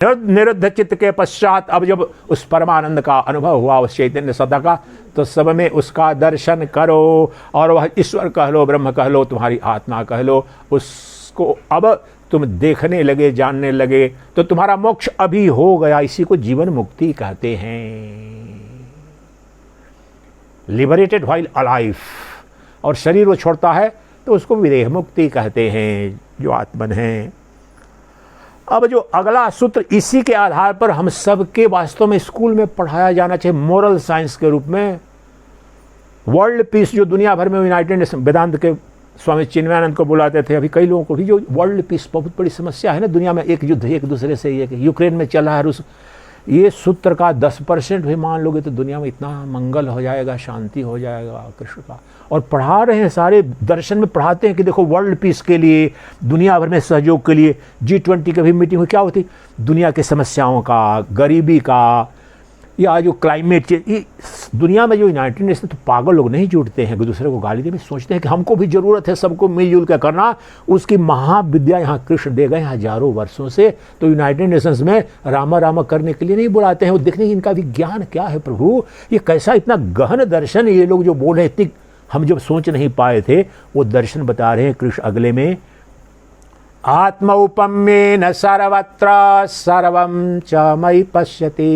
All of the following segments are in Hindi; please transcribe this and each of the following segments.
निरुद्ध चित्त के पश्चात अब जब उस परमानंद का अनुभव हुआ, उस चैतन्य सत्ता का, तो सब में उसका दर्शन करो, और वह ईश्वर कह लो, ब्रह्म कह लो, तुम्हारी आत्मा कह लो, उसको अब तुम देखने लगे, जानने लगे, तो तुम्हारा मोक्ष अभी हो गया। इसी को जीवन मुक्ति कहते हैं, लिबरेटेड व्हाइल अलाइव। और शरीर वो छोड़ता है तो उसको विदेह मुक्ति कहते हैं, जो आत्मन है। अब जो अगला सूत्र, इसी के आधार पर हम सबके वास्तव में स्कूल में पढ़ाया जाना चाहिए, मोरल साइंस के रूप में। वर्ल्ड पीस जो दुनिया भर में यूनाइटेड नेशन, वेदांत के स्वामी चिन्मयानंद को बुलाते थे, अभी कई लोगों को भी, जो वर्ल्ड पीस बहुत बड़ी समस्या है ना दुनिया में, एक युद्ध एक दूसरे से, ये यूक्रेन में चल रहा है, रूस, ये सूत्र का 10% भी मान लोगे तो दुनिया में इतना मंगल हो जाएगा, शांति हो जाएगा कृष्ण का। और पढ़ा रहे हैं, सारे दर्शन में पढ़ाते हैं कि देखो वर्ल्ड पीस के लिए, दुनिया भर में सहयोग के लिए G20 की भी मीटिंग हुई, क्या होती, दुनिया की समस्याओं का, गरीबी का, या जो क्लाइमेट चेंज, दुनिया में जो यूनाइटेड नेशन, तो पागल लोग नहीं जुटते हैं, एक दूसरे को गाली दे, सोचते हैं कि हमको भी जरूरत है सबको मिलजुल कर करना। उसकी महाविद्या यहाँ कृष्ण दे गए हजारों वर्षों से। तो यूनाइटेड नेशंस में रामा रामा करने के लिए नहीं बुलाते हैं, वो देखने की इनका विज्ञान क्या है प्रभु, ये कैसा इतना गहन दर्शन, ये लोग जो बोल रहे हैं, इतनी हम जब सोच नहीं पाए थे, वो दर्शन बता रहे हैं कृष्ण अगले में। आत्मौपम्येन सर्वत्र सर्वं च मयि पश्यति,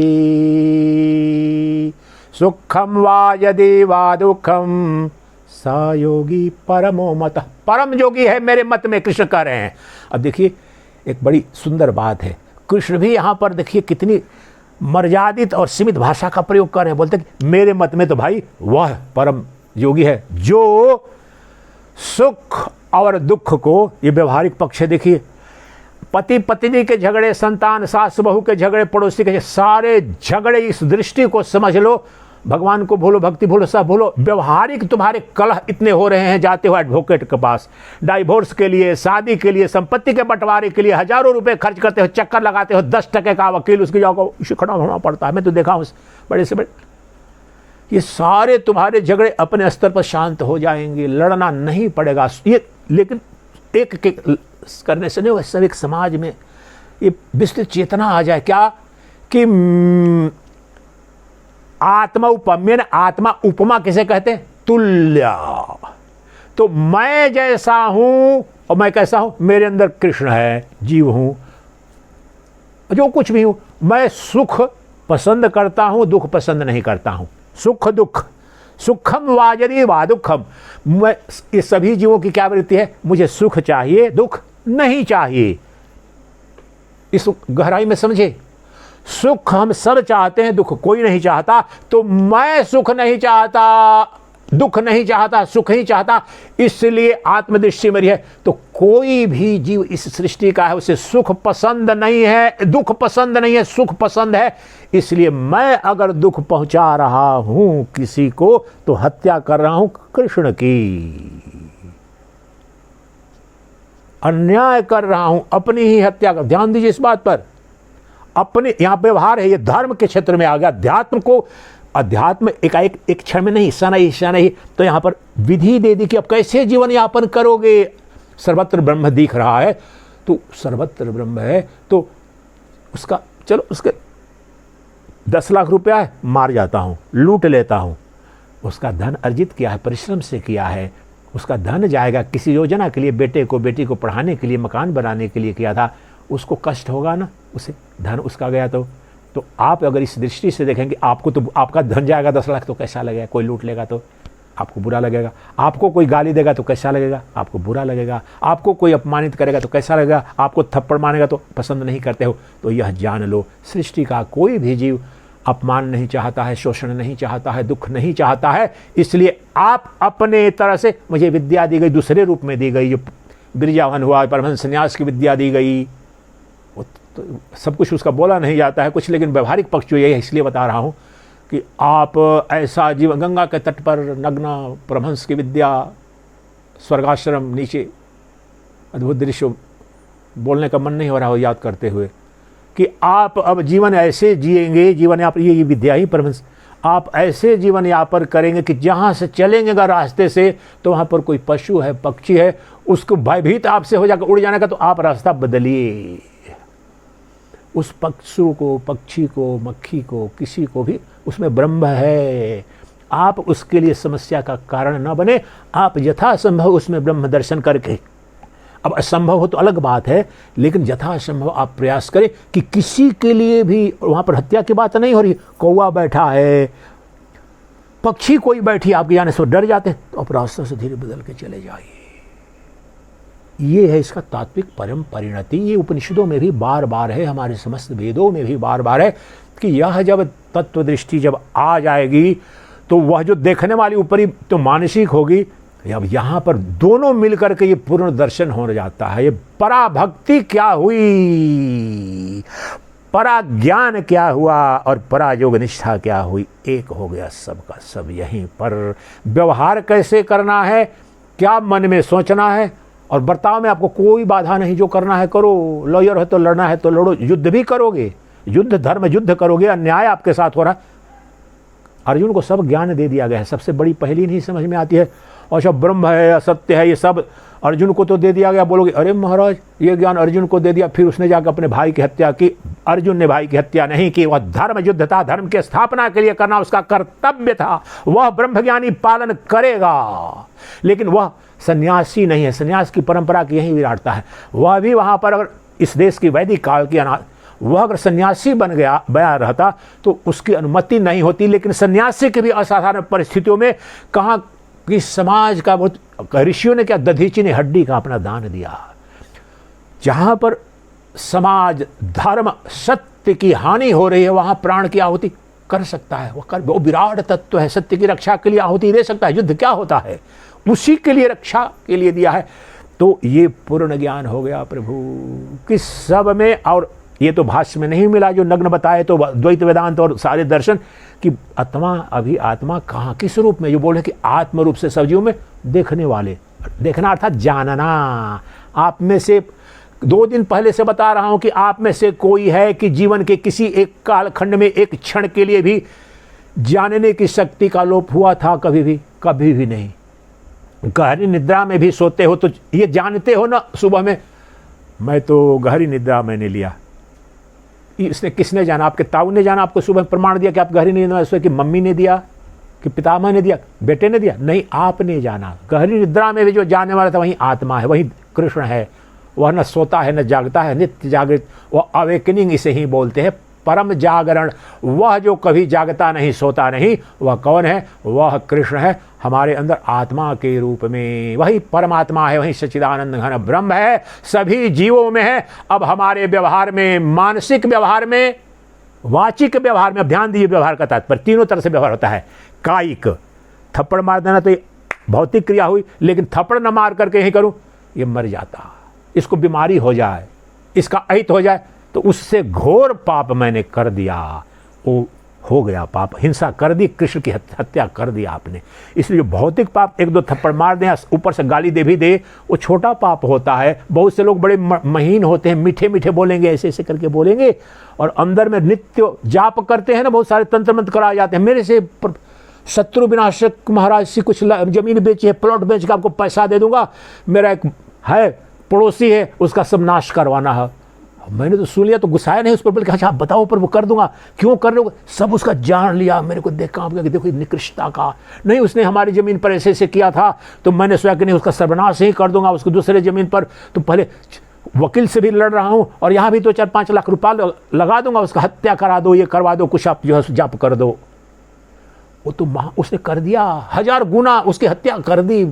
सुखम वा यदि वा दुखम स योगी परमो मतः। परम योगी है मेरे मत में, कृष्ण कह रहे हैं। अब देखिए एक बड़ी सुंदर बात है, कृष्ण भी यहाँ पर देखिए कितनी मर्यादित और सीमित भाषा का प्रयोग कर रहे हैं। बोलते कि मेरे मत में तो भाई वह परम योगी है जो सुख और दुख को, ये व्यवहारिक पक्ष है, देखिए पति पत्नी के झगड़े, संतान सास बहू के झगड़े, पड़ोसी के, सारे झगड़े, इस दृष्टि को समझ लो। भगवान को भूलो, भक्ति भूलो, सब भूलो, व्यवहारिक तुम्हारे कलह इतने हो रहे हैं, जाते हो एडवोकेट के पास, डाइवोर्स के लिए, शादी के लिए, संपत्ति के बंटवारे के लिए हजारों रुपए खर्च करते हो, चक्कर लगाते हो, 10% का वकील, उसकी जाओ खड़ा होना पड़ता है। मैं तो देखा हूँ बड़े से बड़े, ये सारे तुम्हारे झगड़े अपने स्तर पर शांत हो जाएंगे, लड़ना नहीं पड़ेगा ये। लेकिन एक करने से नहीं होगा, सब एक समाज में ये विस्तृत चेतना आ जाए, क्या कि आत्मा उपम्य, आत्मा उपमा किसे कहते हैं, तुल्य। तो मैं जैसा हूं और मैं कैसा हूं, मेरे अंदर कृष्ण है, जीव हूं, जो कुछ भी हूं, मैं सुख पसंद करता हूं, दुख पसंद नहीं करता हूं, सुख दुख, सुखम वाजरी वा दुखम। मैं, ये सभी जीवों की क्या वृत्ति है, मुझे सुख चाहिए, दुख नहीं चाहिए। इस गहराई में समझे, सुख हम सब चाहते हैं, दुख कोई नहीं चाहता। तो मैं सुख नहीं चाहता, दुख नहीं चाहता, सुख ही चाहता, इसलिए आत्मदृष्टि मेरी है। तो कोई भी जीव इस सृष्टि का है, उसे सुख पसंद नहीं है, दुख पसंद नहीं है, सुख पसंद है। इसलिए मैं अगर दुख पहुंचा रहा हूं किसी को, तो हत्या कर रहा हूं कृष्ण की, अन्याय कर रहा हूं, अपनी ही हत्या कर। ध्यान दीजिए इस बात पर, अपने यहां व्यवहार है, ये धर्म के क्षेत्र में आ गया। अध्यात्म को, अध्यात्म एकाएक एक क्षण में नहीं, ईसा नहीं, तो यहां पर विधि दे दी कि अब कैसे जीवन यापन करोगे। सर्वत्र ब्रह्म दिख रहा है, तो सर्वत्र ब्रह्म है, तो उसका चलो, उसके 10 लाख रुपया है, मार जाता हूं, लूट लेता हूं, उसका धन अर्जित किया है, परिश्रम से किया है, उसका धन जाएगा किसी योजना के लिए, बेटे को बेटी को पढ़ाने के लिए, मकान बनाने के लिए किया था, उसको कष्ट होगा ना, उसे धन उसका गया। तो आप अगर इस दृष्टि से देखेंगे, आपको तो आपका धन जाएगा 10 लाख, तो कैसा लगेगा। कोई लूट लेगा तो आपको बुरा लगेगा, आपको कोई गाली देगा तो कैसा लगेगा, आपको बुरा लगेगा, आपको कोई अपमानित करेगा तो कैसा लगेगा, आपको थप्पड़ मारेगा तो पसंद नहीं करते हो। तो यह जान लो, सृष्टि का कोई भी जीव अपमान नहीं चाहता है, शोषण नहीं चाहता है, दुख नहीं चाहता है। इसलिए आप अपने तरह से, मुझे विद्या दी गई, दूसरे रूप में दी गई, जो बिरजावन हुआ, परमहंस संन्यास की विद्या दी गई, तो सब कुछ उसका बोला नहीं जाता है कुछ, लेकिन व्यवहारिक पक्ष जो यही है, इसलिए बता रहा हूँ कि आप ऐसा जीवन, गंगा के तट पर नग्ना परमहंस की विद्या, स्वर्गाश्रम नीचे, अद्भुत दृश्य, बोलने का मन नहीं हो रहा हो याद करते हुए, कि आप अब जीवन ऐसे जिएंगे, जीवन यापन, ये विद्या ही परमहंस, आप ऐसे जीवन यापन करेंगे कि जहाँ से चलेंगे अगर रास्ते से, तो वहाँ पर कोई पशु है, पक्षी है, उसको भयभीत आपसे हो जाकर उड़ जाने का, तो आप रास्ता बदलिए। उस पक्षु को, पक्षी को, मक्खी को, किसी को भी उसमें ब्रह्म है। आप उसके लिए समस्या का कारण न बने, आप यथासंभव उसमें ब्रह्म दर्शन करके, अब असंभव हो तो अलग बात है, लेकिन यथासंभव आप प्रयास करें कि किसी के लिए भी, वहाँ पर हत्या की बात नहीं हो रही, कौवा बैठा है, पक्षी कोई बैठी, आपके जाने से डर जाते हैं, तो आप रास्ते से धीरे बदल के चले जाइए। ये है इसका तात्विक परम परिणति। ये उपनिषदों में भी बार बार है, हमारे समस्त वेदों में भी बार बार है कि यह जब तत्व दृष्टि जब आ जाएगी तो वह जो देखने वाली ऊपरी तो मानसिक होगी, अब यहाँ पर दोनों मिलकर के ये पूर्ण दर्शन हो जाता है। ये पराभक्ति क्या हुई, परा ज्ञान क्या हुआ और परा योग निष्ठा क्या हुई, एक हो गया सबका सब। यहीं पर व्यवहार कैसे करना है, क्या मन में सोचना है, और बर्ताव में आपको कोई बाधा नहीं, जो करना है करो। लॉयर है तो लड़ना है तो लड़ो, युद्ध भी करोगे, युद्ध धर्म युद्ध करोगे, अन्याय आपके साथ हो रहा है। अर्जुन को सब ज्ञान दे दिया गया है, सबसे बड़ी पहली नहीं समझ में आती है, और सब ब्रह्म है, असत्य है, ये सब अर्जुन को तो दे दिया गया। बोलोगे अरे महाराज ये ज्ञान अर्जुन को दे दिया, फिर उसने जाकर अपने भाई की हत्या की। अर्जुन ने भाई की हत्या नहीं की, वह धर्म युद्ध था, धर्म की स्थापना के लिए करना उसका कर्तव्य था, वह ब्रह्मज्ञानी पालन करेगा। लेकिन वह सन्यासी नहीं है, सन्यास की परंपरा की यही विराटता है। वह भी वहाँ पर अगर इस देश की वैदिक काल की वह अगर सन्यासी बन गया रहता तो उसकी अनुमति नहीं होती। लेकिन सन्यासी की भी असाधारण परिस्थितियों में कहाँ कि समाज का बहुत, ऋषियों ने क्या, दधीची ने हड्डी का अपना दान दिया। जहाँ पर समाज धर्म सत्य की हानि हो रही है वहाँ प्राण की आहुति कर सकता है, वो विराट तत्व है, सत्य की रक्षा के लिए आहुति दे सकता है। युद्ध क्या होता है, उसी के लिए, रक्षा के लिए दिया है। तो ये पूर्ण ज्ञान हो गया प्रभु कि सब में, और ये तो भाष्य में नहीं मिला जो नग्न बताए, तो द्वैत वेदांत और सारे दर्शन कि आत्मा, अभी आत्मा कहाँ किस रूप में, जो बोले कि आत्म रूप से सब्जियों में देखने वाले, देखना अर्थात जानना। आप में से 2 दिन पहले से बता रहा हूं कि आप में से कोई है कि जीवन के किसी एक कालखंड में एक क्षण के लिए भी जानने की शक्ति का लोप हुआ था? कभी भी, कभी भी नहीं। गहरी निद्रा में भी सोते हो तो ये जानते हो ना, सुबह में मैं तो गहरी निद्रा मैंने लिया, इसने किसने जाना? आपके ताऊ ने जाना, आपको सुबह प्रमाण दिया कि आप गहरी निद्रा में सोए, कि मम्मी ने दिया, कि पितामह ने दिया, बेटे ने दिया? नहीं, आपने जाना। गहरी निद्रा में भी जो जानने वाला था वही आत्मा है, वही कृष्ण है। वह न सोता है न जागता है, नित्य जागृत, वह अवेकनिंग इसे ही बोलते हैं, परम जागरण। वह जो कभी जागता नहीं, सोता नहीं, वह कौन है? वह कृष्ण है, हमारे अंदर आत्मा के रूप में। वही परमात्मा है, वही सच्चिदानंद घन ब्रह्म है, सभी जीवों में है। अब हमारे व्यवहार में, मानसिक व्यवहार में, वाचिक व्यवहार में, अब ध्यान दीजिए, व्यवहार का तात्पर्य तीनों तरह से व्यवहार होता है। कायिक, थप्पड़ मार देना तो ये भौतिक क्रिया हुई, लेकिन थप्पड़ न मार करके यही करूं, ये मर जाता। इसको बीमारी हो जाए, इसका अहित हो जाए, तो उससे घोर पाप मैंने कर दिया, वो हो गया पाप, हिंसा कर दी, कृष्ण की हत्या कर दी आपने। इसलिए जो भौतिक पाप, 1-2 थप्पड़ मार दें, ऊपर से गाली दे भी दे, वो छोटा पाप होता है। बहुत से लोग बड़े महीन होते हैं, मीठे मीठे बोलेंगे, ऐसे ऐसे करके बोलेंगे, और अंदर में नित्य जाप करते हैं ना, बहुत सारे तंत्र मंत्र कराए जाते हैं। मेरे से शत्रु विनाशक महाराज से कुछ जमीन बेची है, प्लॉट बेच के आपको पैसा दे दूंगा, मेरा एक है पड़ोसी है, उसका सब नाश करवाना है। मैंने तो सुन लिया, तो गुस्साया नहीं उस पर, बोले अच्छा आप बताओ, पर वो कर दूंगा। क्यों कर रहे हो? सब उसका जान लिया, मेरे को देख काम किया कि देखो निकृष्टता का नहीं, उसने हमारी ज़मीन पर ऐसे ऐसे किया था, तो मैंने सोचा कि नहीं उसका सर्वनाश ही कर दूंगा, उसको दूसरे ज़मीन पर। तो पहले वकील से भी लड़ रहा हूँ, और यहाँ भी 2-4-5 लाख रुपया लगा दूंगा, उसका हत्या करा दो, ये करवा दो, कुछ आप जो है जाप कर दो। वो तो उसने कर दिया, 1000 गुना उसकी हत्या कर दी।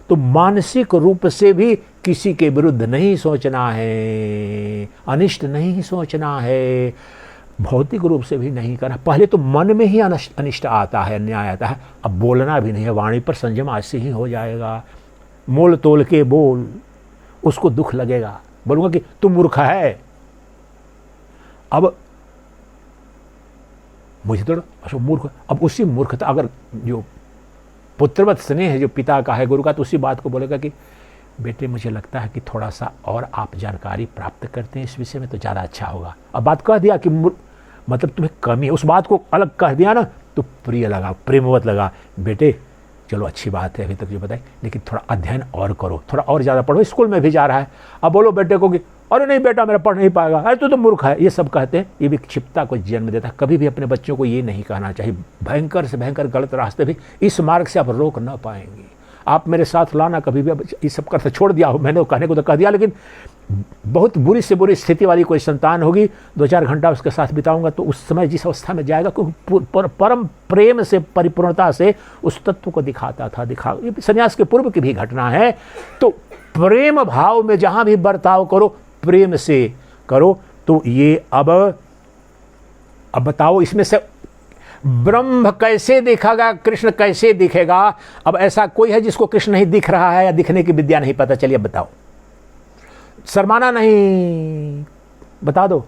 तो मानसिक रूप से भी किसी के विरुद्ध नहीं सोचना है, अनिष्ट नहीं सोचना है, भौतिक रूप से भी नहीं करना। पहले तो मन में ही अनिष्ट आता है, अन्याय आता है, अब बोलना भी नहीं है। वाणी पर संयम आज से ही हो जाएगा। मोल तोल के बोल, उसको दुख लगेगा, बोलूँगा कि तू मूर्ख है। अब मुझे तो अच्छा मूर्ख, अब उसी मूर्खता, अगर जो पुत्रवत स्नेह है जो पिता का है, गुरु का, तो उसी बात को बोलेगा कि बेटे मुझे लगता है कि थोड़ा सा और आप जानकारी प्राप्त करते हैं इस विषय में तो ज़्यादा अच्छा होगा। अब बात कह दिया कि मतलब तुम्हें कमी है, उस बात को अलग कह दिया ना, तो प्रिय लगा, प्रेमवत लगा। बेटे चलो अच्छी बात है, अभी तक जो बताई, लेकिन थोड़ा अध्ययन और करो, थोड़ा और ज़्यादा पढ़ो, स्कूल में भी जा रहा है। अब बोलो बेटे को कि अरे नहीं बेटा मेरा पढ़ नहीं पाएगा, अरे तू तो मूर्ख है, ये सब कहते हैं। ये भी क्षिप्ता को जन्म देता है। कभी भी अपने बच्चों को ये नहीं कहना चाहिए। भयंकर से भयंकर गलत रास्ते भी इस मार्ग से आप रोक ना पाएंगे। आप मेरे साथ लाना कभी भी, ये सब करते छोड़ दिया हो, मैंने कहने को तो कह दिया, लेकिन बहुत बुरी से बुरी स्थिति वाली कोई संतान होगी, 2-4 घंटा उसके साथ बिताऊंगा तो उस समय जिस अवस्था में जाएगा, क्योंकि परम प्रेम से परिपूर्णता से उस तत्व को दिखाता था। ये संन्यास के पूर्व की भी घटना है। तो प्रेम भाव में जहां भी बर्ताव करो, प्रेम से करो। तो ये अब बताओ, इसमें से ब्रह्म कैसे दिखेगा, कृष्ण कैसे दिखेगा? अब ऐसा कोई है जिसको कृष्ण नहीं दिख रहा है या दिखने की विद्या नहीं पता चली? अब बताओ, शर्माना नहीं, बता दो।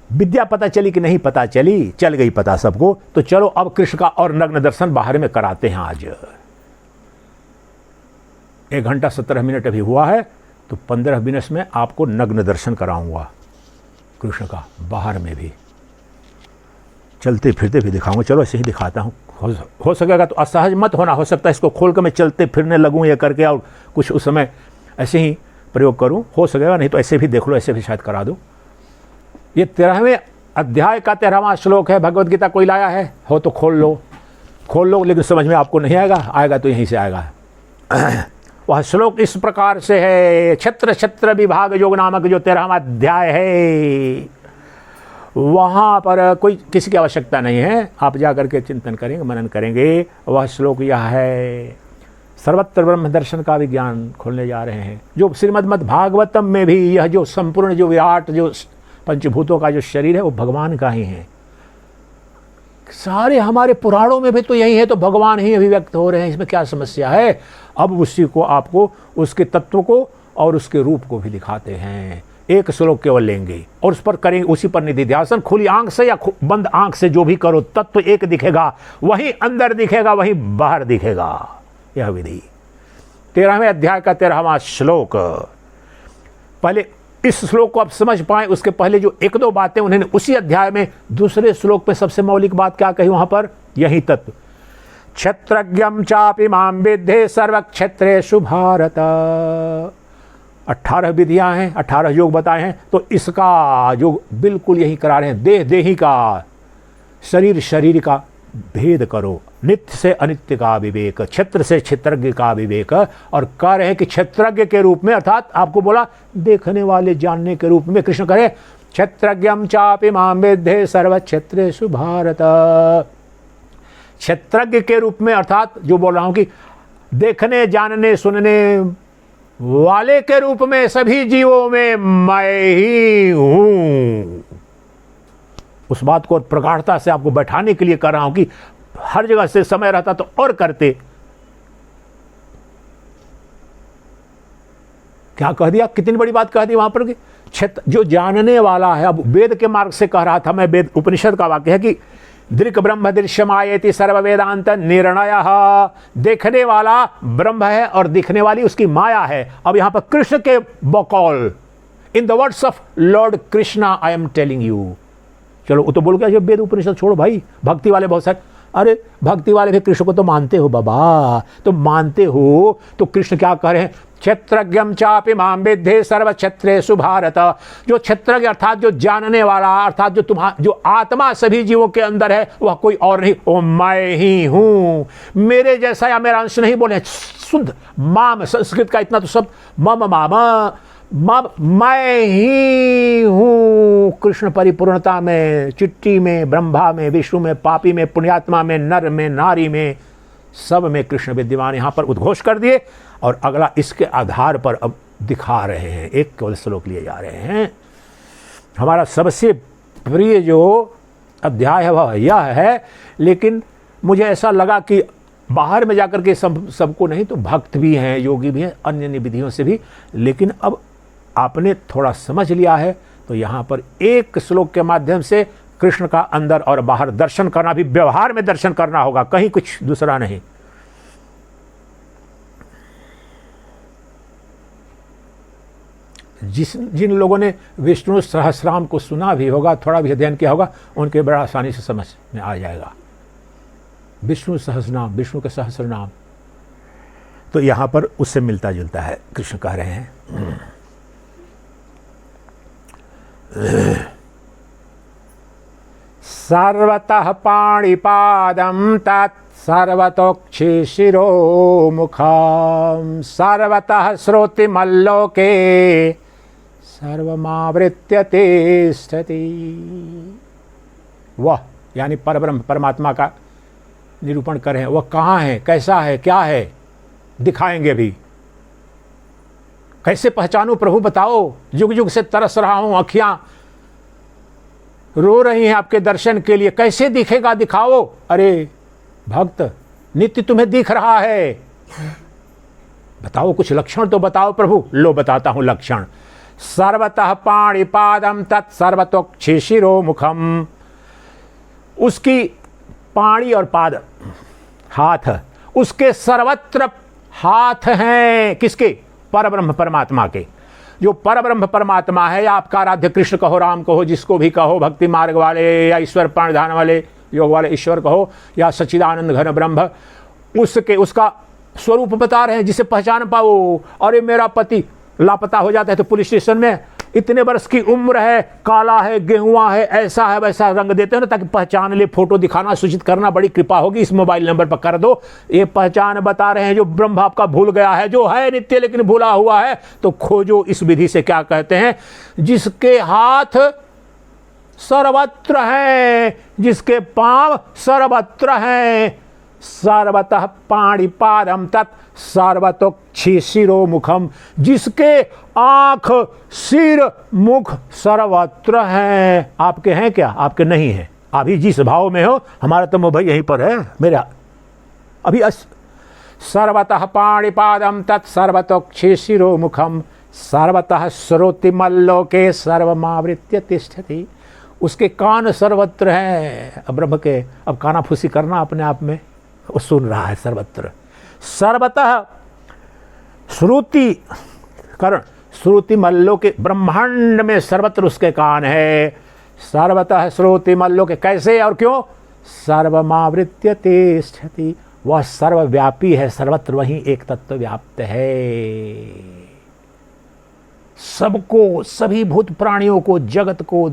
विद्या पता चली कि नहीं पता चली? चल गई पता सबको। तो चलो अब कृष्ण का और नग्न दर्शन बाहर में कराते हैं। आज 1 घंटा 17 मिनट अभी हुआ है, तो 15 मिनट में आपको नग्न दर्शन कराऊंगा कृष्ण का, बाहर में भी चलते फिरते भी दिखाऊंगा। चलो ऐसे ही दिखाता हूँ, हो सकेगा तो असहज मत होना। हो सकता है इसको खोल कर मैं चलते फिरने लगूँ ये करके, और कुछ उस समय ऐसे ही प्रयोग करूँ, हो सकेगा। नहीं तो ऐसे भी देख लो, ऐसे भी शायद करा दूँ। ये 13वें अध्याय का 13वां श्लोक है। भगवद गीता कोई लाया है हो तो खोल लो, लेकिन समझ में आपको नहीं आएगा तो यहीं से आएगा। वह श्लोक इस प्रकार से है। क्षेत्र विभाग योग नामक जो 13वां अध्याय है, वहाँ पर कोई किसी की आवश्यकता नहीं है, आप जा करके चिंतन करेंगे, मनन करेंगे। वह श्लोक यह है, सर्वत्र ब्रह्म दर्शन का विज्ञान खोलने जा रहे हैं। जो श्रीमद् भागवतम में भी यह जो संपूर्ण जो विराट जो पंचभूतों का जो शरीर है वो भगवान का ही है। सारे हमारे पुराणों में भी तो यही है, तो भगवान ही अभिव्यक्त हो रहे हैं, इसमें क्या समस्या है? अब उसी को आपको उसके तत्व को और उसके रूप को भी दिखाते हैं। एक श्लोक केवल लेंगे और उस पर करेंगे, उसी पर निधि ध्यान। खुली आंख से या बंद आंख से जो भी करो, तत्व एक दिखेगा, वही अंदर दिखेगा, वही बाहर दिखेगा। यह विधि 13वें अध्याय का 13वां श्लोक। पहले इस श्लोक को आप समझ पाए, उसके पहले जो 1-2 बातें उन्होंने उसी अध्याय में दूसरे श्लोक में सबसे मौलिक बात क्या कही वहां पर? यही तत्व, क्षेत्रज्ञम चापि मां विद्धे सर्व क्षेत्रेषु भारत। 18 विधियां हैं, 18 योग बताए हैं। तो इसका जो बिल्कुल यही करा रहे हैं, देही का, शरीर का भेद करो, नित्य से अनित्य का विवेक, क्षेत्र से क्षेत्रज्ञ का विवेक। और कह रहे हैं कि क्षेत्रज्ञ के रूप में, अर्थात आपको बोला देखने वाले जानने के रूप में कृष्ण करे, क्षेत्रज्ञम चापि मां विद्धे सर्व क्षेत्रेषु भारत। क्षेत्रज्ञ के रूप में, अर्थात जो बोल रहा हूं कि देखने जानने सुनने वाले के रूप में सभी जीवों में मैं ही हूं। उस बात को प्रगाढ़ता से आपको बैठाने के लिए कर रहा हूं कि हर जगह से समय रहता तो और करते। क्या कह दिया, कितनी बड़ी बात कह दी वहां पर कि क्षेत्र जो जानने वाला है। अब वेद के मार्ग से कह रहा था मैं, वेद उपनिषद का वाक्य है कि दृक् ब्रह्म दृश्यमायेति सर्व वेदांत निर्णय। देखने वाला ब्रह्म है और दिखने वाली उसकी माया है। अब यहां पर कृष्ण के बकौल, in the words of Lord Krishna I am telling you. चलो वो तो बोल गया, जब वेद उपनिषद छोड़ो भाई, भक्ति वाले बहुत सारे, अरे भक्ति वाले भी कृष्ण को तो मानते हो बाबा, तो मानते हो तो कृष्ण क्या कह रहे हैं? क्षेत्रज्ञम चापि मां विद्धे सर्व क्षेत्रेषु भारत। जो क्षेत्रज्ञ अर्थात जो जानने वाला, अर्थात जो जो आत्मा सभी जीवों के अंदर है, वह कोई और नहीं, वो मैं ही हूं। मेरे जैसा या मेरा अंश नहीं बोले, शुद्ध माम, संस्कृत का इतना तो सब मम मामा, मैं ही हूं। कृष्ण परिपूर्णता में, चिट्ठी में, ब्रह्मा में, विष्णु में, पापी में, पुण्यात्मा में, नर में, नारी में, सब में कृष्ण विद्यमान। यहां पर उद्घोष कर दिए और अगला इसके आधार पर अब दिखा रहे हैं। एक केवल श्लोक लिए जा रहे हैं। हमारा सबसे प्रिय जो अध्याय है वह यह है, लेकिन मुझे ऐसा लगा कि बाहर में जाकर के सबको नहीं, तो भक्त भी हैं, योगी भी हैं, अन्य विधियों से भी। लेकिन अब आपने थोड़ा समझ लिया है, तो यहाँ पर एक श्लोक के माध्यम से कृष्ण का अंदर और बाहर दर्शन करना, भी व्यवहार में दर्शन करना होगा, कहीं कुछ दूसरा नहीं। जिन लोगों ने विष्णु सहस्रनाम को सुना भी होगा, थोड़ा भी अध्ययन किया होगा, उनके बड़ा आसानी से समझ में आ जाएगा। विष्णु सहस्रनाम, विष्णु के सहस्रनाम, तो यहाँ पर उससे मिलता जुलता है। कृष्ण कह रहे हैं सर्वतः पाणिपादं तत् सर्वतोक्षि शिरो मुखम सर्वतः श्रोतिमल्लोके सर्वमावृत्य तिष्ठति। वह यानी परब्रह्म परमात्मा का निरूपण करें, वह कहाँ है, कैसा है, क्या है, दिखाएंगे भी। कैसे पहचानूं प्रभु बताओ, युग युग से तरस रहा हूं, आँखियां रो रही हैं आपके दर्शन के लिए, कैसे दिखेगा दिखाओ। अरे भक्त नित्य तुम्हें दिख रहा है, बताओ कुछ लक्षण तो बताओ प्रभु। लो बताता हूं लक्षण। सर्वतः पाणिपादम तत् सर्वतोक्षि शिरो मुखम, उसकी पाणी और पाद हाथ, उसके सर्वत्र हाथ हैं। किसके? परब्रह्म परमात्मा के। जो परब्रह्म परमात्मा है, या आपका आराध्य कृष्ण कहो, राम कहो, जिसको भी कहो, भक्ति मार्ग वाले या ईश्वर प्राणधान वाले योग वाले ईश्वर कहो, या सच्चिदानंद घन ब्रह्म, उसका स्वरूप बता रहे हैं जिसे पहचान पाओ। अरे मेरा पति लापता हो जाता है तो पुलिस स्टेशन में इतने वर्ष की उम्र है, काला है, गेहुआ है, ऐसा है, वैसा रंग देते हैं ना, ताकि पहचान ले, फोटो दिखाना सूचित करना, बड़ी कृपा होगी, इस मोबाइल नंबर पर कर दो। ये पहचान बता रहे हैं। जो ब्रह्म आपका भूल गया है, जो है नित्य लेकिन भूला हुआ है, तो खोजो इस विधि से। क्या कहते हैं? जिसके हाथ सर्वत्र हैं, जिसके पांव सर्वत्र हैं, सर्वतः पाणिपादम तत् सर्वतोक्षि शिरो मुखम, जिसके आंख सिर मुख सर्वत्र हैं। आपके हैं क्या? आपके नहीं है। अभी जिस भाव में हो, हमारा तो भाई यहीं पर है मेरा अभी। सर्वतः पाणिपादम तत् सर्वतोक्षि शिरो मुखम सर्वतः श्रोतिमल्लोके सर्वमावृत्य तिष्ठति, उसके कान सर्वत्र हैं। अब ब्रह्म के अब कानाफूसी करना अपने आप में, वो सुन रहा है सर्वत्र। सर्वतः श्रुति करण, श्रुति मल्लो के ब्रह्मांड में सर्वत्र उसके कान है। सर्वतः श्रुति मल्लो के, कैसे और क्यों? सर्वमावृत्य तिष्ठति, वह सर्वव्यापी है, सर्वत्र वहीं एक तत्व व्याप्त है। सबको, सभी भूत प्राणियों को, जगत को,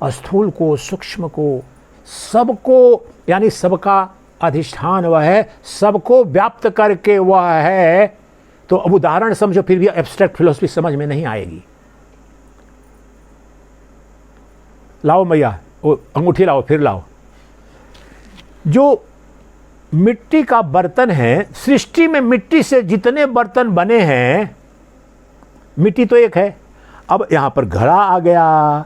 स्थूल को, सूक्ष्म को, सबको, यानी सबका अधिष्ठान वह है, सबको व्याप्त करके वह है। तो अब उदाहरण समझो, फिर भी एब्स्ट्रैक्ट फिलोसफी समझ में नहीं आएगी। लाओ मैया वो अंगूठी लाओ, फिर लाओ। जो मिट्टी का बर्तन है, सृष्टि में मिट्टी से जितने बर्तन बने हैं, मिट्टी तो एक है। अब यहां पर घड़ा आ गया,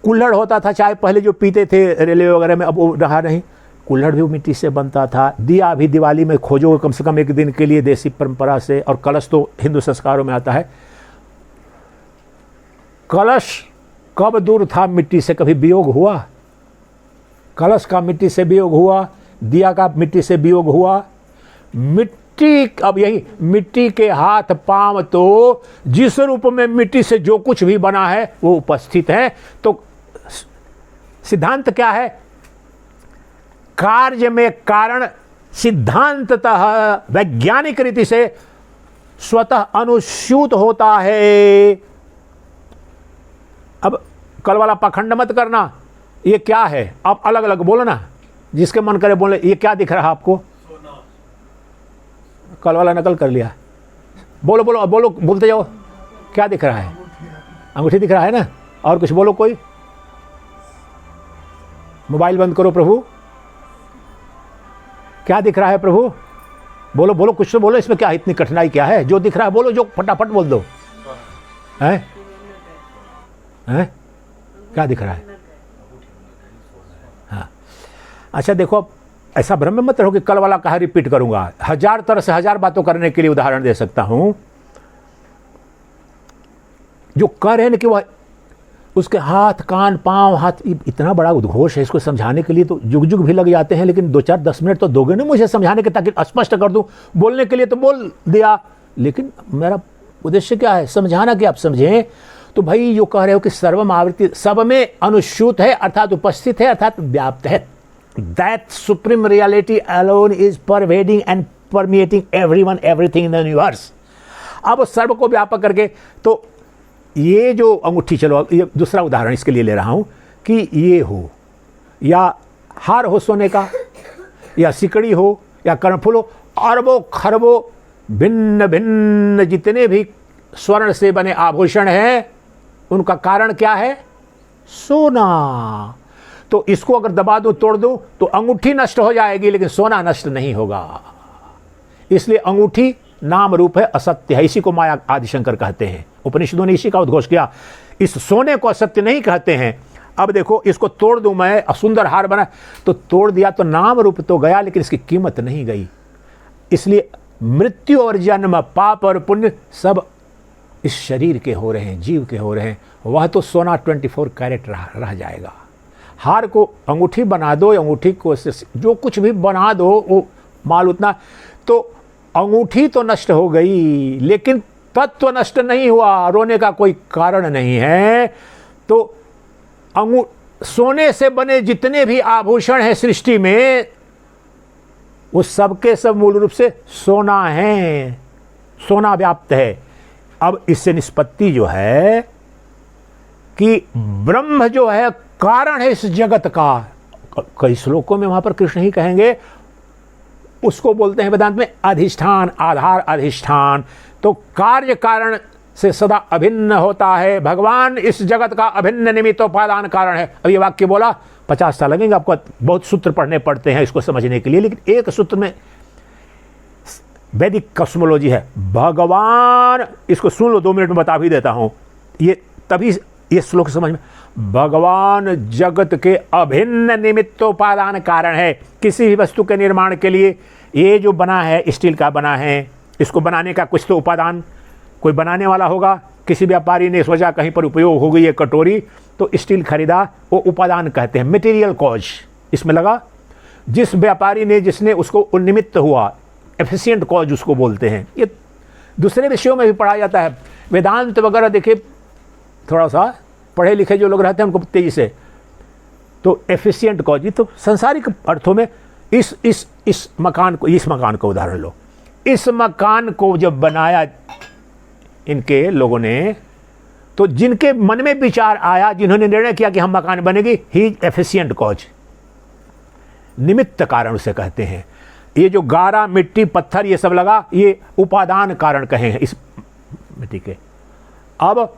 कुल्हड़ होता था चाय पहले जो पीते थे रेलवे वगैरह में, अब वो रहा नहीं। कुल्हड़ भी मिट्टी से बनता था। दिया भी दिवाली में खोजो कम से कम एक दिन के लिए देसी परंपरा से। और कलश तो हिंदू संस्कारों में आता है। कलश कब दूर था मिट्टी से? कभी वियोग हुआ? कलश का मिट्टी से वियोग हुआ, दिया का मिट्टी से वियोग हुआ। मिट्टी, अब यही मिट्टी के हाथ पांव, तो जिस रूप में मिट्टी से जो कुछ भी बना है वो उपस्थित है। तो सिद्धांत क्या है? कार्य में कारण सिद्धांततः वैज्ञानिक रीति से स्वतः अनुस्यूत होता है। अब कल वाला पाखंड मत करना, ये क्या है? आप अलग अलग बोलो ना, जिसके मन करे बोले। ये क्या दिख रहा है आपको? कल वाला नकल कर लिया। बोलो बोलो बोलो, बोलते जाओ। क्या दिख रहा है? अंगूठी दिख रहा है ना। और कुछ बोलो कोई। मोबाइल बंद करो प्रभु। क्या दिख रहा है प्रभु? बोलो बोलो, कुछ तो बोलो। इसमें क्या इतनी कठिनाई क्या है? जो दिख रहा है बोलो, जो फटाफट बोल दो। हैं? हैं? क्या दिख रहा है? हाँ, अच्छा देखो, ऐसा भ्रम में मत रहो कि कल वाला कहा रिपीट करूंगा। 1000 तरह से 1000 बातों करने के लिए उदाहरण दे सकता हूं। जो कह रहे हैं कि वह उसके हाथ, कान, पांव, हाथ, इतना बड़ा उद्घोष है, इसको समझाने के लिए तो जुग जुग भी लग जाते हैं। लेकिन 2-4-10 मिनट तो दोगे ना मुझे समझाने के, ताकि स्पष्ट कर दूं। बोलने के लिए तो बोल दिया, लेकिन मेरा उद्देश्य क्या है? समझाना कि आप समझें। तो भाई जो कह रहे हो कि सर्वम आवृत्ति, सब में अनुस्यूत है, अर्थात उपस्थित है, अर्थात व्याप्त है। That supreme reality alone is pervading and permeating everyone everything in the universe. अब सर्व को व्यापक करके, तो ये जो अंगूठी, चलो ये दूसरा उदाहरण इसके लिए ले रहा हूं कि ये हो, या हार हो सोने का, या सिकड़ी हो, या कर्णफूल हो, अरबों खरबों भिन्न भिन्न जितने भी स्वर्ण से बने आभूषण हैं, उनका कारण क्या है? सोना। तो इसको अगर दबा दूं, तोड़ दूं, तो अंगूठी नष्ट हो जाएगी, लेकिन सोना नष्ट नहीं होगा। इसलिए अंगूठी नाम रूप है, असत्य है। इसी को माया आदिशंकर कहते हैं। उपनिषदों ने इसी का उद्घोष किया। इस सोने को असत्य नहीं कहते हैं। अब देखो, इसको तोड़ दूं मैं, सुंदर हार बना, तो तोड़ दिया तो नाम रूप तो गया, लेकिन इसकी कीमत नहीं गई। इसलिए मृत्यु और जन्म, पाप और पुण्य सब इस शरीर के हो रहे हैं, जीव के हो रहे हैं। वह तो सोना 24 कैरेट रह जाएगा। हार को अंगूठी बना दो, अंगूठी को जो कुछ भी बना दो, वो माल उतना, तो अंगूठी तो नष्ट हो गई, लेकिन तत्व नष्ट नहीं हुआ। रोने का कोई कारण नहीं है। तो सोने से बने जितने भी आभूषण हैं सृष्टि में, वो सबके सब मूल रूप से सोना है, सोना व्याप्त है। अब इससे निष्पत्ति जो है कि ब्रह्म जो है कारण है इस जगत का। कई श्लोकों में वहां पर कृष्ण ही कहेंगे, उसको बोलते हैं वेदांत में अधिष्ठान, आधार, अधिष्ठान। तो कार्य कारण से सदा अभिन्न होता है। भगवान इस जगत का अभिन्न निमित्तोपादान कारण है। अब ये वाक्य बोला, 50 साल लगेंगे आपको, बहुत सूत्र पढ़ने पड़ते हैं इसको समझने के लिए, लेकिन एक सूत्र में वैदिक कॉस्मोलॉजी है। भगवान, इसको सुन लो, 2 मिनट में बता भी देता हूं, ये तभी ये श्लोक समझ में। भगवान जगत के अभिन्न निमित्तोपादान कारण है। किसी भी वस्तु के निर्माण के लिए, ये जो बना है स्टील का बना है, इसको बनाने का कुछ तो उपादान कोई बनाने वाला होगा। किसी व्यापारी ने सोचा कहीं पर उपयोग हो गई ये कटोरी, तो स्टील खरीदा, वो उपादान कहते हैं, मटेरियल कॉज इसमें लगा। जिस व्यापारी ने, जिसने उसको निमित्त हुआ, एफिशिएंट कॉज उसको बोलते हैं। ये दूसरे विषयों में भी पढ़ा जाता है। वेदांत वगैरह देखिए, थोड़ा सा पढ़े लिखे जो लोग रहते हैं उनको तेजी से, तो एफिशिएंट कॉज, तो संसारिक अर्थों में इस मकान को उदाहरण लो। इस मकान को जब बनाया इनके लोगों ने, तो जिनके मन में विचार आया, जिन्होंने निर्णय किया कि हम मकान बनेगी, ही एफिशिएंट कॉज, निमित्त कारण उसे कहते हैं। ये जो गारा, मिट्टी, पत्थर ये सब लगा, ये उपादान कारण कहे हैं इस मिट्टी के। अब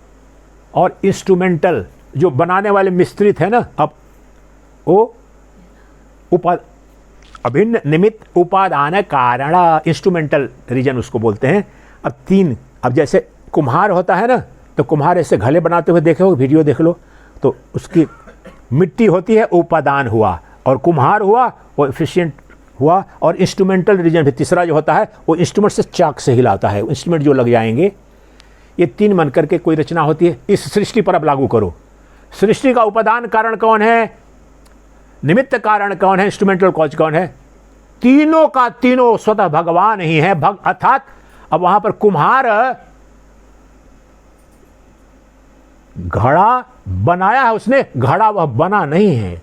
और इंस्ट्रूमेंटल, जो बनाने वाले मिस्त्री थे ना, अब वो अभिन्न निमित्त उपादान कारण, इंस्ट्रूमेंटल रीजन उसको बोलते हैं। अब 3, अब जैसे कुम्हार होता है ना, तो कुम्हार ऐसे घड़े बनाते हुए देखे हो, वीडियो देख लो, तो उसकी मिट्टी होती है, उपादान हुआ, और कुम्हार हुआ, वो एफिशिएंट हुआ। और इंस्ट्रूमेंटल रीजन भी तीसरा जो होता है, वो इंस्ट्रूमेंट से चाक से हिलाता है, इंस्ट्रूमेंट जो लग जाएंगे। ये 3 मन करके कोई रचना होती है। इस सृष्टि पर अब लागू करो। सृष्टि का उपादान कारण कौन है, निमित्त कारण कौन है, इंस्ट्रूमेंटल कॉज कौन है? तीनों का तीनों स्वतः भगवान ही है। अर्थात अब वहां पर कुम्हार घड़ा बनाया है उसने, घड़ा वह बना नहीं है,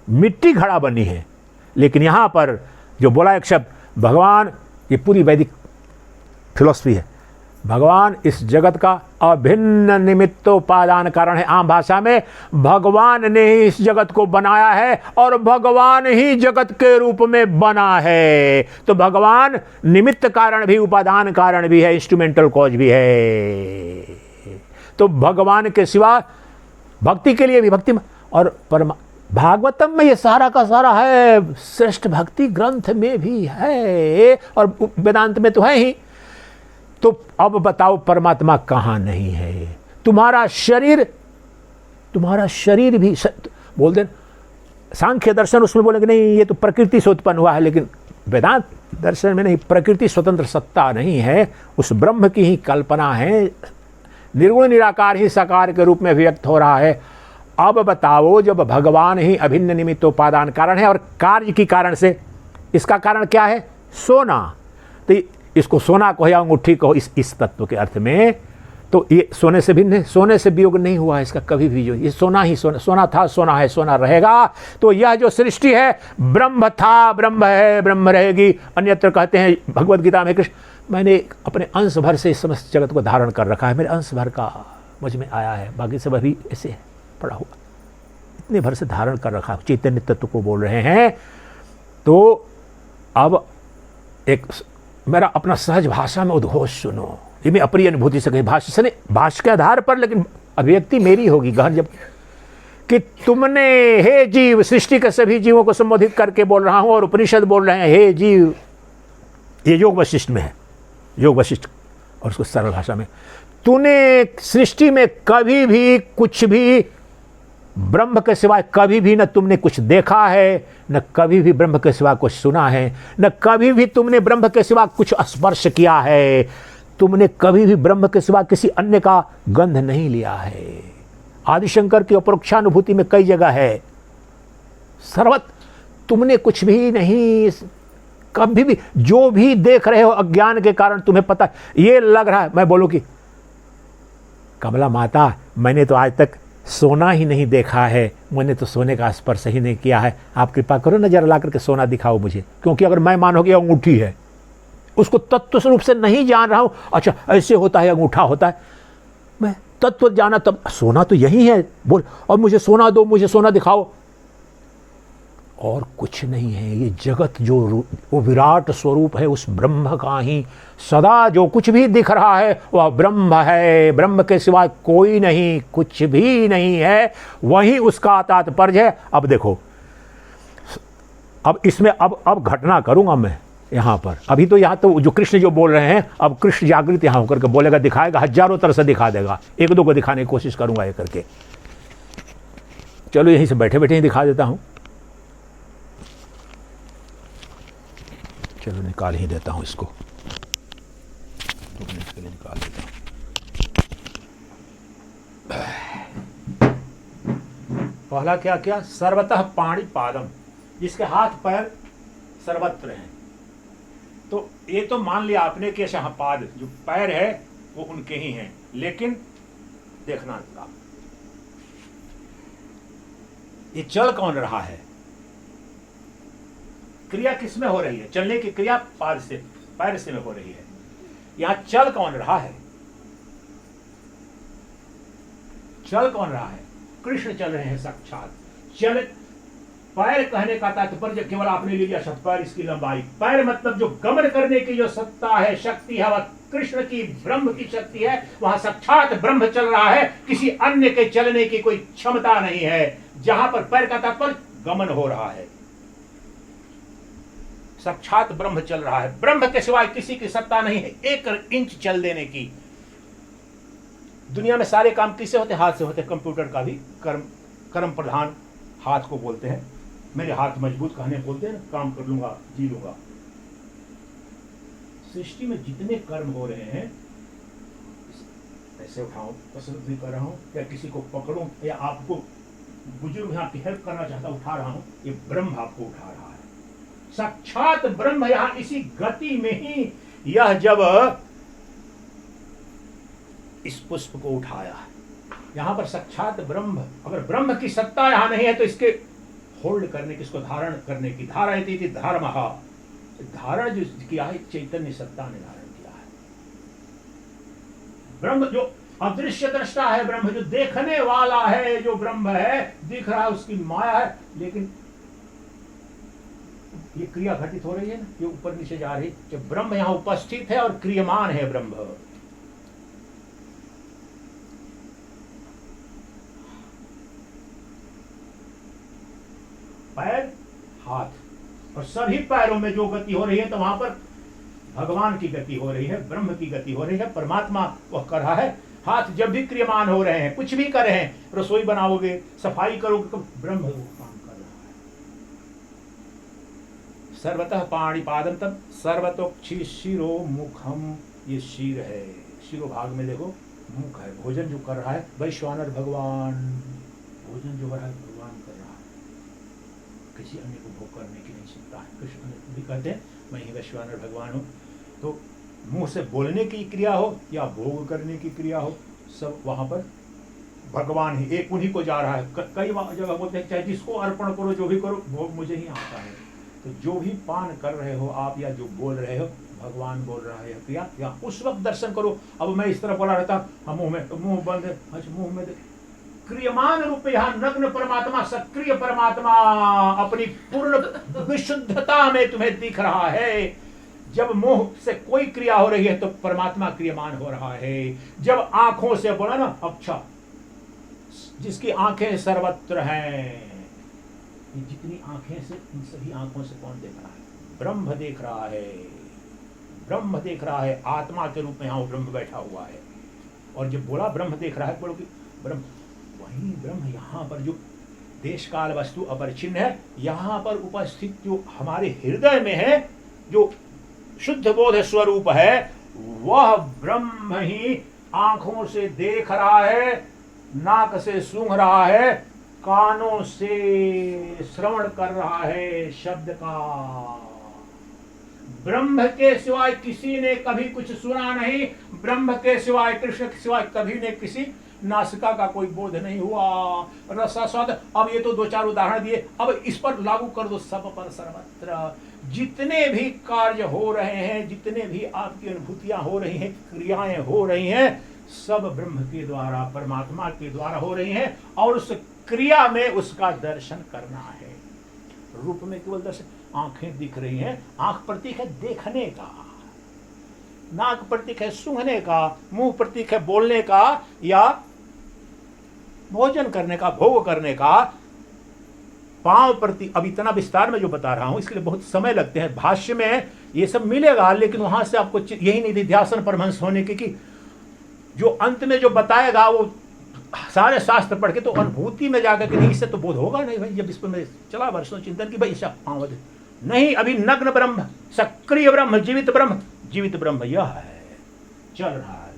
मिट्टी घड़ा बनी है। लेकिन यहां पर जो बोला एक शब्द भगवान, ये पूरी वैदिक फिलॉसफी है। भगवान इस जगत का अभिन्न निमित्तोपादान कारण है। आम भाषा में भगवान ने ही इस जगत को बनाया है और भगवान ही जगत के रूप में बना है। तो भगवान निमित्त कारण भी, उपादान कारण भी है, इंस्ट्रूमेंटल कॉज भी है। तो भगवान के सिवा भक्ति के लिए भी भक्ति, और भागवतम में ये सारा का सारा है, श्रेष्ठ भक्ति ग्रंथ में भी है, और वेदांत में तो है ही। तो अब बताओ परमात्मा कहां नहीं है? तुम्हारा शरीर भी बोल दे। सांख्य दर्शन उसमें बोलेंगे नहीं, ये तो प्रकृति से उत्पन्न हुआ है, लेकिन वेदांत दर्शन में नहीं, प्रकृति स्वतंत्र सत्ता नहीं है, उस ब्रह्म की ही कल्पना है, निर्गुण निराकार ही साकार के रूप में व्यक्त हो रहा है। अब बताओ, जब भगवान ही अभिन्न निमित्तोपादान कारण है और कार्य की कारण से, इसका कारण क्या है? सोना। तो इसको सोना कहो या अंगूठी कहो, इस तत्व के अर्थ में, तो ये सोने से भिन्न है, सोने से वियोग नहीं हुआ है इसका कभी भी। जो ये सोना ही सोना था, सोना है, सोना रहेगा। तो यह जो सृष्टि है, ब्रह्म था, ब्रह्म है, ब्रह्म रहेगी। अन्यत्र कहते हैं भगवद गीता में कृष्ण, मैंने अपने अंश भर से इस समस्त जगत को धारण कर रखा है, मेरे अंश भर का मुझ में आया है, बाकी सब अभी ऐसे है पड़ा हुआ, इतने भर से धारण कर रखा, चैतन्य तत्व को बोल रहे हैं। तो अब एक मेरा अपना सहज भाषा में उद्घोष सुनो, ये मैं अपनी अनुभूति से कही, भाष्य से नहीं, भाष्य के आधार पर, लेकिन अभिव्यक्ति मेरी होगी गहन जब कि तुमने हे जीव, सृष्टि के सभी जीवों को संबोधित करके बोल रहा हूं, और उपनिषद बोल रहे हैं हे जीव, ये योग वशिष्ठ में है, योग वशिष्ठ, और उसको सरल भाषा में, तूने सृष्टि में कभी भी कुछ भी ब्रह्म के सिवाय कभी भी न तुमने कुछ देखा है, न कभी भी ब्रह्म के सिवा कुछ सुना है, न कभी भी तुमने ब्रह्म के सिवा कुछ स्पर्श किया है, तुमने कभी भी ब्रह्म के सिवा किसी अन्य का गंध नहीं लिया है। आदिशंकर की अपरोक्षानुभूति में कई जगह है, सर्वत तुमने कुछ भी नहीं, कभी भी जो भी देख रहे हो अज्ञान के कारण तुम्हें पता, ये लग रहा है, मैं बोलूं कि कमला माता मैंने तो आज तक सोना ही नहीं देखा है, मैंने तो सोने का स्पर्श ही नहीं किया है, आप कृपा करो ना जरा ला करके सोना दिखाओ मुझे, क्योंकि अगर मैं मानो कि अंगूठी है, उसको तत्व स्वरूप से नहीं जान रहा हूं, अच्छा ऐसे होता है, अंगूठा होता है, मैं तत्व जाना, तब सोना तो यही है, बोल और मुझे सोना दो, मुझे सोना दिखाओ, और कुछ नहीं है। ये जगत जो वो विराट स्वरूप है उस ब्रह्म का ही, सदा जो कुछ भी दिख रहा है वह ब्रह्म है, ब्रह्म के सिवा कोई नहीं, कुछ भी नहीं है, वही उसका तात्पर्य है। अब देखो, अब इसमें अब घटना करूंगा मैं यहाँ पर, अभी तो यहाँ तो जो कृष्ण जो बोल रहे हैं, अब कृष्ण जागृत यहाँ होकर के बोलेगा, दिखाएगा, हजारों तरह से दिखा देगा, एक दो को दिखाने की कोशिश करूंगा ये करके। चलो यहीं से बैठे बैठे ही दिखा देता हूं, चलो निकाल ही देता हूं इसको, इसके लिए निकाल देता हूं। पहला क्या किया, सर्वतः पाणि पादम, जिसके हाथ पैर सर्वत्र हैं। तो ये तो मान लिया आपने कि ऐसा पाद जो पैर है वो उनके ही हैं, लेकिन देखना आप, ये चल कौन रहा है, क्रिया किसमें हो रही है, चलने की क्रिया पाद से, पैर से में हो रही है, यहां चल कौन रहा है, चल कौन रहा है, कृष्ण चल रहे हैं साक्षात। चल पैर कहने का तात्पर्य केवल आपने ले लिया सब पैर, इसकी लंबाई, पैर मतलब जो गमन करने की जो सत्ता है, शक्ति है, वह कृष्ण की, ब्रह्म की शक्ति है, वहां साक्षात ब्रह्म चल रहा है, किसी अन्य के चलने की कोई क्षमता नहीं है। जहां पर पैर का तात्पर्य गमन हो रहा है, साक्षात ब्रह्म चल रहा है, ब्रह्म के सिवाय किसी की सत्ता नहीं है एक इंच चल देने की। दुनिया में सारे काम किससे होते, हाथ से होते, कंप्यूटर का भी कर्म प्रधान हाथ को बोलते हैं, मेरे हाथ मजबूत कहने बोलते हैं, काम कर लूंगा, जी लूंगा। सृष्टि में जितने कर्म हो रहे हैं, ऐसे उठाऊं, पसंद भी कर रहा हूं, या किसी को पकड़ूं, या आपको बुजुर्ग यहाँ की हेल्प करना चाहता उठा रहा हूं, ये ब्रह्म आपको उठा रहा है, साक्षात ब्रह्म। यहां इसी गति में ही यह जब इस पुष्प को उठाया, यहां पर साक्षात ब्रह्म, अगर ब्रह्म की सत्ता यहां नहीं है तो इसके होल्ड करने की, इसको धारण करने की, धारयति इति धर्मः, धारण जो किया है चैतन्य सत्ता ने धारण किया है। ब्रह्म जो अदृश्य दृष्टा है, ब्रह्म जो देखने वाला है, जो ब्रह्म है, दिख रहा है, उसकी माया है, लेकिन ये क्रिया घटित हो रही है ना, ये ऊपर नीचे जा रही, जब ब्रह्म यहां उपस्थित है और क्रियमान है ब्रह्म। पैर, हाथ, और सभी पैरों में जो गति हो रही है, तो वहां पर भगवान की गति हो रही है, ब्रह्म की गति हो रही है, परमात्मा वह कर रहा है। हाथ जब भी क्रियमान हो रहे हैं, कुछ भी कर रहे हैं, रसोई बनाओगे, सफाई करोगे, तो ब्रह्म वो काम कर रहा है। सर्वतः पाणिपादम, तब सर्वतोक्षि शिरो मुखम, ये शीर है, शिरो भाग में देखो मुख है, भोजन जो कर रहा है वैश्वानर भगवान, भोजन जो कर रहा है भगवान कर रहा है, किसी अन्य को भोग करने की नहीं सकता है। कृष्ण भी कहते हैं मैं ही वैश्वानर भगवान हूँ। तो मुंह से बोलने की क्रिया हो या भोग करने की क्रिया हो, सब वहां पर भगवान ही, एक उन्हीं को जा रहा है। कई जगह बोलते हैं चाहे जिसको अर्पण करो, जो भी करो, भोग मुझे ही आता है। तो जो भी पान कर रहे हो आप या जो बोल रहे हो, भगवान बोल रहा है क्रिया या उस वक्त दर्शन करो। अब मैं इस तरह बोला रहता, हम मुंह बंद है, अच्छा मुंह में क्रियमान रूप यहाँ नग्न परमात्मा, सक्रिय परमात्मा अपनी पूर्ण विशुद्धता में तुम्हें दिख रहा है। जब मुंह से कोई क्रिया हो रही है तो परमात्मा क्रियमान हो रहा है। जब आंखों से बोला ना, अच्छा जिसकी आंखें सर्वत्र हैं, जितनी आंखें से, इन सभी आंखों से कौन देख रहा है? ब्रह्म देख रहा है, ब्रह्म देख रहा है। आत्मा के रूप में यहाँ ब्रह्म बैठा हुआ है। और जब बोला ब्रह्म देख रहा है, बोलो कि ब्रह्म, वही ब्रह्म यहाँ पर जो देश काल वस्तु अपरिचिन्न है, यहाँ पर उपस्थित जो हमारे हृदय में है, जो शुद्ध बोध स्वरूप है, वह ब्रह्म ही आंखों से देख रहा है, नाक से सूंघ रहा है, कानों से श्रवण कर रहा है शब्द का। ब्रह्म के सिवाय किसी ने कभी कुछ सुना नहीं। ब्रह्म के सिवाय, कृष्ण के सिवाय कभी ने किसी नासिका का कोई बोध नहीं हुआ। रसास्वाद, अब ये तो दो चार उदाहरण दिए, अब इस पर लागू कर दो सब पर सर्वत्र। जितने भी कार्य हो रहे हैं, जितने भी आपकी अनुभूतियां हो रही हैं, क्रियाएं हो रही हैं, सब ब्रह्म के द्वारा, परमात्मा के द्वारा हो रही हैं। और उस क्रिया में उसका दर्शन करना है। रूप में केवल दर्शन, आंखें दिख रही हैं, आंख प्रतीक है देखने का, नाक प्रतीक है सूंघने का, मुंह प्रतीक है बोलने का या भोजन करने का, भोग करने का, पांव प्रति। अब इतना विस्तार में जो बता रहा हूं इसके लिए बहुत समय लगते हैं। भाष्य में ये सब मिलेगा, लेकिन वहां से आपको यही निधिध्यासन परमहंस होने की जो अंत में जो बताएगा, वो सारे शास्त्र पढ़ के तो अनुभूति में जाकर के नहीं, इससे तो बोध होगा नहीं भाई। जब इस पर मैं चला वर्षों चिंतन की, भाई इसका पांव नहीं, अभी नग्न ब्रह्म, सक्रिय ब्रह्म, जीवित ब्रह्म, जीवित ब्रह्म यह है, चल रहा है,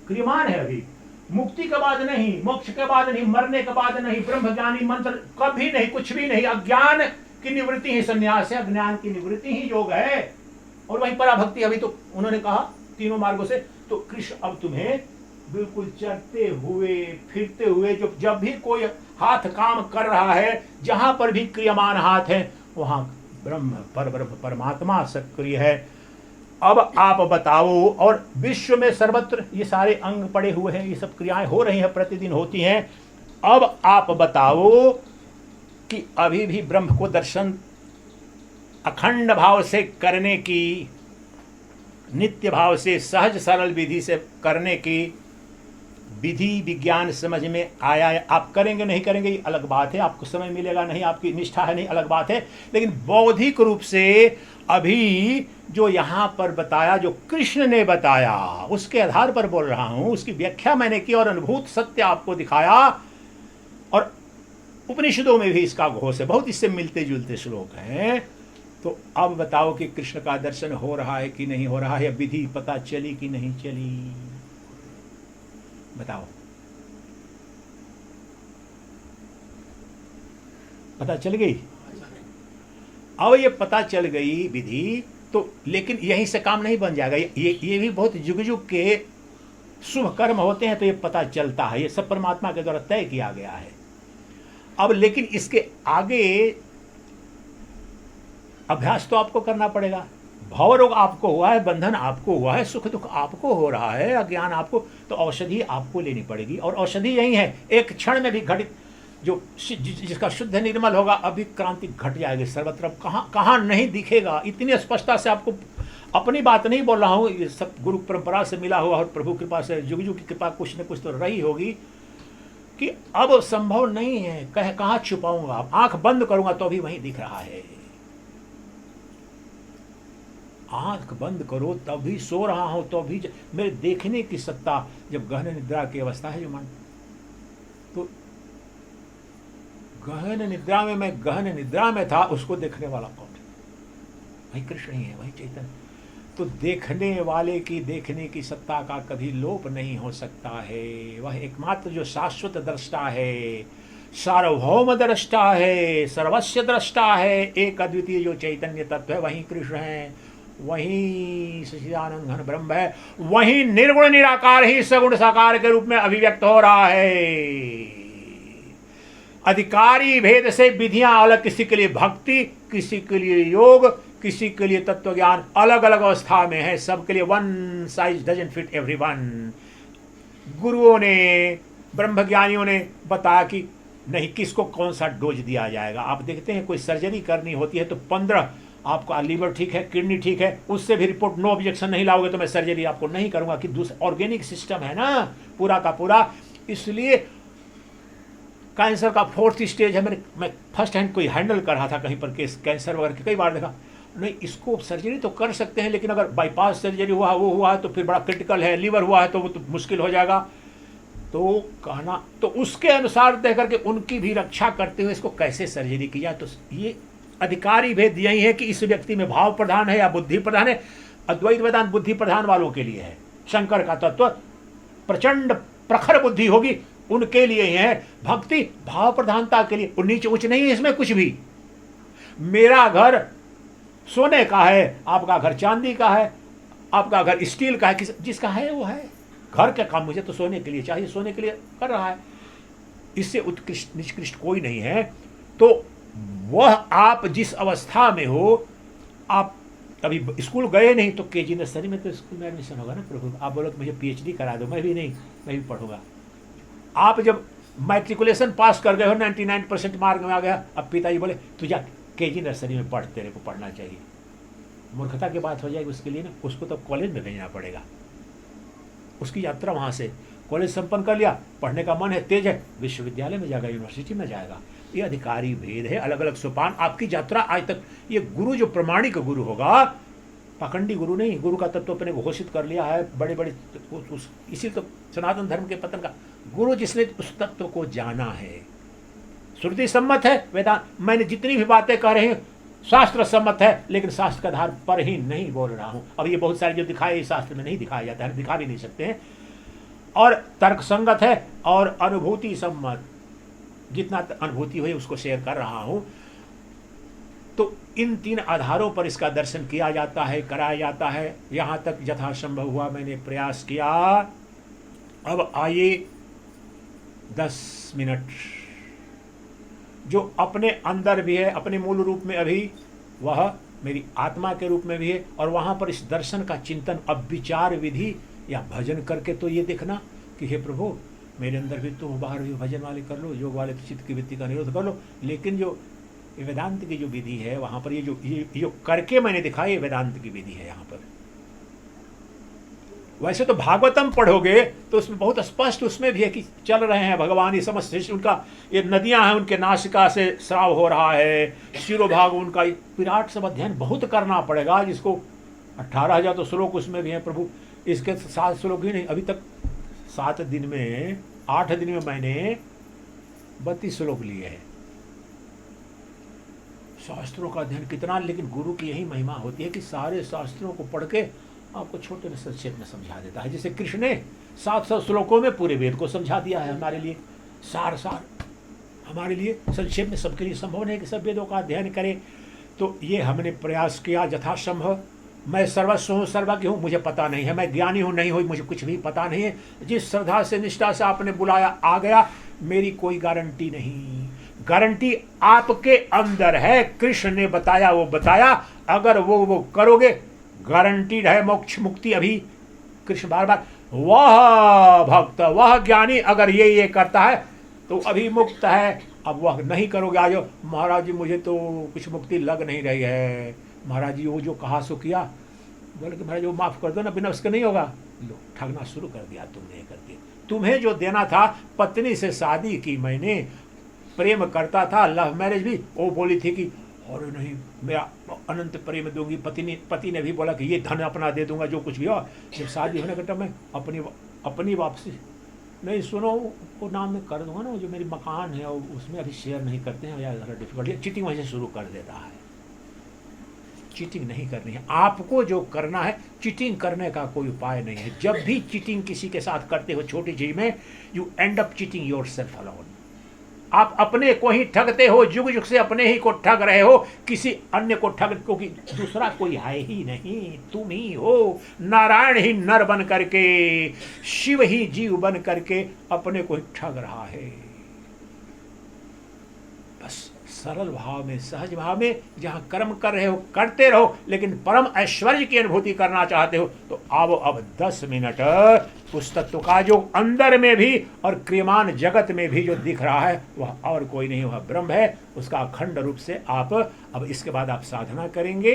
क्रियमान है। अभी मुक्ति के बाद नहीं, मोक्ष के बाद नहीं, मरने के बाद नहीं, ब्रह्म ज्ञानी मंत्र कभी नहीं, कुछ भी नहीं। अज्ञान की निवृत्ति ही संन्यास है, अज्ञान की निवृत्ति ही योग है। और वही पराभक्ति। अभी तो उन्होंने कहा तीनों मार्गों से, तो कृष्ण अब तुम्हें बिल्कुल चलते हुए फिरते हुए, जब भी कोई हाथ काम कर रहा है, जहां पर भी क्रियमान हाथ है, वहां ब्रह्म परब्रह्म परमात्मा सक्रिय है। अब आप बताओ, और विश्व में सर्वत्र ये सारे अंग पड़े हुए हैं, ये सब क्रियाएं हो रही हैं, प्रतिदिन होती हैं। अब आप बताओ कि अभी भी ब्रह्म को दर्शन अखंड भाव से करने की, नित्य भाव से, सहज सरल विधि से करने की विधि विज्ञान समझ में आया है। आप करेंगे नहीं करेंगे ये अलग बात है, आपको समय मिलेगा नहीं, आपकी निष्ठा है नहीं, अलग बात है। लेकिन बौद्धिक रूप से अभी जो यहाँ पर बताया, जो कृष्ण ने बताया, उसके आधार पर बोल रहा हूँ, उसकी व्याख्या मैंने की और अनुभूत सत्य आपको दिखाया। और उपनिषदों में भी इसका घोष है, बहुत इससे मिलते जुलते श्लोक हैं। तो अब बताओ कि कृष्ण का दर्शन हो रहा है कि नहीं हो रहा है, विधि पता चली कि नहीं चली, बताओ। पता चल गई? अब ये पता चल गई विधि, तो लेकिन यहीं से काम नहीं बन जाएगा। ये भी बहुत जुग जुग के शुभ कर्म होते हैं, तो ये पता चलता है, ये सब परमात्मा के द्वारा तय किया गया है। अब लेकिन इसके आगे अभ्यास तो आपको करना पड़ेगा। भव रोग आपको हुआ है, बंधन आपको हुआ है, सुख दुख आपको हो रहा है, अज्ञान आपको, तो औषधि आपको लेनी पड़ेगी। और औषधि यही है, एक क्षण में भी घटित, जो जिसका शुद्ध निर्मल होगा, अभी क्रांति घट जाएगी सर्वत्र। कहाँ नहीं दिखेगा। इतनी स्पष्टता से आपको, अपनी बात नहीं बोल रहा हूँ, ये सब गुरु परंपरा से मिला हुआ और प्रभु कृपा से, जुग जुग की कृपा कुछ न कुछ तो रही होगी, कि अब संभव नहीं है, कहाँ छुपाऊंगा, आंख बंद करूंगा तो भी वहीं दिख रहा है। आंख बंद करो तब भी सो रहा हूं, तो भी मेरे देखने की सत्ता, जब गहन निद्रा की अवस्था है जो मन, तो गहन निद्रा में, मैं गहन निद्रा में था, उसको देखने वाला कौन है? वही कृष्ण ही है, वही चैतन्य। तो देखने वाले की, देखने की सत्ता का कभी लोप नहीं हो सकता है। वह एकमात्र जो शाश्वत दृष्टा है, सार्वभौम दृष्टा है, सर्वस्व दृष्टा है, एक अद्वितीय जो चैतन्य तत्व है, वही कृष्ण है, वही सच्चिदानंद घन ब्रह्म है, वही निर्गुण निराकार ही सगुण साकार के रूप में अभिव्यक्त हो रहा है। अधिकारी भेद से विधियां अलग, किसी के लिए भक्ति, किसी के लिए योग, किसी के लिए तत्व ज्ञान अलग अलग अवस्था में है, सबके लिए one size doesn't fit everyone. गुरुओं ने, ब्रह्मज्ञानियों ने बताया कि नहीं, किसको कौन सा डोज दिया जाएगा। आप देखते हैं कोई सर्जरी करनी होती है तो 15, आपका लीवर ठीक है, किडनी ठीक है, उससे भी रिपोर्ट नो ऑब्जेक्शन नहीं लाओगे तो मैं सर्जरी आपको नहीं करूंगा। कि दूसरा ऑर्गेनिक सिस्टम है ना पूरा का पूरा। इसलिए कैंसर का 4th स्टेज है। मैं फर्स्ट हैंड कोई हैंडल कर रहा था कहीं पर केस कैंसर वगैरह, कई बार देखा नहीं, इसको सर्जरी तो कर सकते हैं, लेकिन अगर बाईपास सर्जरी हुआ, वो हुआ है तो फिर बड़ा क्रिटिकल है, लीवर हुआ है तो वो तो मुश्किल हो जाएगा। तो कहना तो उसके अनुसार तय करके उनकी भी रक्षा करते हुए इसको कैसे सर्जरी की जाए। तो ये अधिकारी भेद यही है कि इस व्यक्ति में भाव प्रधान है या बुद्धि प्रधान है। अद्वैत वेदांत बुद्धि प्रधान वालों के लिए है। शंकर का तत्व प्रचंड प्रखर बुद्धि होगी उनके लिए ही है। भक्ति भाव प्रधानता के लिए, नीच उच्च नहीं है इसमें कुछ भी। मेरा घर सोने का है, आपका घर चांदी का है, आपका घर स्टील का है, जिसका है वो है। घर का काम मुझे तो सोने के लिए चाहिए, सोने के लिए कर रहा है। इससे उत्कृष्ट निष्कृष्ट कोई नहीं है। तो वह आप जिस अवस्था में हो, आप अभी स्कूल गए नहीं तो केजी नर्सरी में तो स्कूल में एडमिशन होगा ना प्रभु। आप बोलो कि मुझे पीएचडी करा दो, मैं भी नहीं, मैं भी पढ़ूंगा। आप जब मैट्रिकुलेशन पास कर गए हो, 99% मार्क में आ गया, अब पिताजी बोले तू जा केजी नर्सरी में पढ़, तेरे को पढ़ना चाहिए। मूर्खता की बात हो जाएगी उसके लिए ना। उसको तो कॉलेज में भेजना पड़ेगा। उसकी यात्रा वहाँ से कॉलेज संपन्न कर लिया, पढ़ने का मन है, तेज है, विश्वविद्यालय में जाएगा, यूनिवर्सिटी में जाएगा। ये अधिकारी भेद है, अलग अलग सोपान। आपकी यात्रा आज तक, ये गुरु जो प्रमाणिक गुरु होगा, पाखंडी गुरु नहीं, गुरु का तत्व अपने घोषित कर लिया है बड़े बड़े, इसी तो सनातन धर्म के पतन का गुरु, जिसने उस तत्व को जाना है। श्रुति सम्मत है वेदांत, मैंने जितनी भी बातें कह रहे हैं शास्त्र सम्मत है, लेकिन शास्त्र के आधार पर ही नहीं बोल रहा हूं। अब ये बहुत सारे जो दिखाए शास्त्र में नहीं दिखाया जाता है, दिखा भी नहीं सकते हैं। और तर्क संगत है और अनुभूति सम्मत, जितना अनुभूति हुई उसको शेयर कर रहा हूं। तो इन 3 आधारों पर इसका दर्शन किया जाता है, कराया जाता है। यहां तक यथासंभव हुआ मैंने प्रयास किया। अब आइए 10 मिनट जो अपने अंदर भी है, अपने मूल रूप में अभी वह मेरी आत्मा के रूप में भी है, और वहां पर इस दर्शन का चिंतन, अब विचार विधि या भजन करके तो ये देखना कि हे प्रभु मेरे अंदर भी तुम, बाहर भी भजन वाले कर लो, योग वाले चित्त की वृत्ति का निरोध कर लो। लेकिन जो वेदांत की जो विधि है वहां पर ये करके मैंने दिखाया, ये वेदांत की विधि है। यहाँ पर वैसे तो भागवतम पढ़ोगे तो उसमें बहुत स्पष्ट उसमें भी है कि चल रहे हैं भगवान, ये समस्त उनका, ये नदियां हैं उनके नासिका से स्राव हो रहा है, शिरोभाग उनका, विराट सब अध्ययन बहुत करना पड़ेगा, जिसको 18,000 तो श्लोक उसमें भी हैं प्रभु। इसके 7 श्लोक ही नहीं, अभी तक 7 दिन में, 8 दिन में मैंने 32 श्लोक लिए हैं। शास्त्रों का अध्ययन कितना, लेकिन गुरु की यही महिमा होती है कि सारे शास्त्रों को पढ़ के आपको छोटे में संक्षेप में समझा देता है। जैसे कृष्ण ने 700 श्लोकों में पूरे वेद को समझा दिया है हमारे लिए, सार हमारे लिए संक्षेप में। सबके लिए संभव नहीं कि सब वेदों का अध्ययन करें, तो ये हमने प्रयास किया यथासंभव। मैं सर्वस्व हूँ, सर्वज्ञ हूँ, मुझे पता नहीं है, मैं ज्ञानी हूँ नहीं हुई, मुझे कुछ भी पता नहीं है। जिस श्रद्धा से निष्ठा से आपने बुलाया आ गया, मेरी कोई गारंटी नहीं। गारंटी आपके अंदर है, कृष्ण ने बताया वो बताया, अगर वो करोगे गारंटीड है मोक्ष मुक्ति। अभी कृष्ण बार बार, वह भक्त, वह ज्ञानी अगर ये करता है तो अभी मुक्त है। अब वह नहीं करोगे, आज महाराज जी मुझे तो कुछ मुक्ति लग नहीं रही है, महाराज जी वो जो कहा सो किया, बोले कि महाराज वो माफ कर दो ना, बिना उसके नहीं होगा। लो ठगना शुरू कर दिया तुमने करके। तुम्हें जो देना था, पत्नी से शादी की मैंने, प्रेम करता था, लव मैरिज भी, वो बोली थी कि और नहीं मैं अनंत प्रेम दूंगी। पति ने भी बोला कि ये धन अपना दे दूंगा जो कुछ भी हो। जब शादी होने का टाइम में अपनी वापसी नहीं, सुनो वो नाम में कर दूंगा ना, जो मेरी मकान है उसमें अभी शेयर नहीं करते हैं, यार डिफिकल्ट। चीटिंग वहीं से शुरू कर देता है। चीटिंग नहीं करनी है आपको, जो करना है, चीटिंग करने का कोई उपाय नहीं है। जब भी चीटिंग किसी के साथ करते हो छोटी चीज में, you and up cheating yourself alone. आप अपने को ही ठगते हो, जुग जुग से अपने ही को ठग रहे हो, किसी अन्य को ठग, क्योंकि दूसरा कोई है ही नहीं, तुम ही हो। नारायण ही नर बन करके, शिव ही जीव बन करके अपने को ही ठग रहा है। बस सरल भाव में, सहज भाव में, जहां कर्म कर रहे हो करते रहो, लेकिन परम ऐश्वर्य की अनुभूति करना चाहते हो तो आओ अब 10 मिनट उस तत्व का जो अंदर में भी और क्रियमान जगत में भी जो दिख रहा है वह और कोई नहीं, वह ब्रह्म है। उसका अखंड रूप से आप अब इसके बाद आप साधना करेंगे।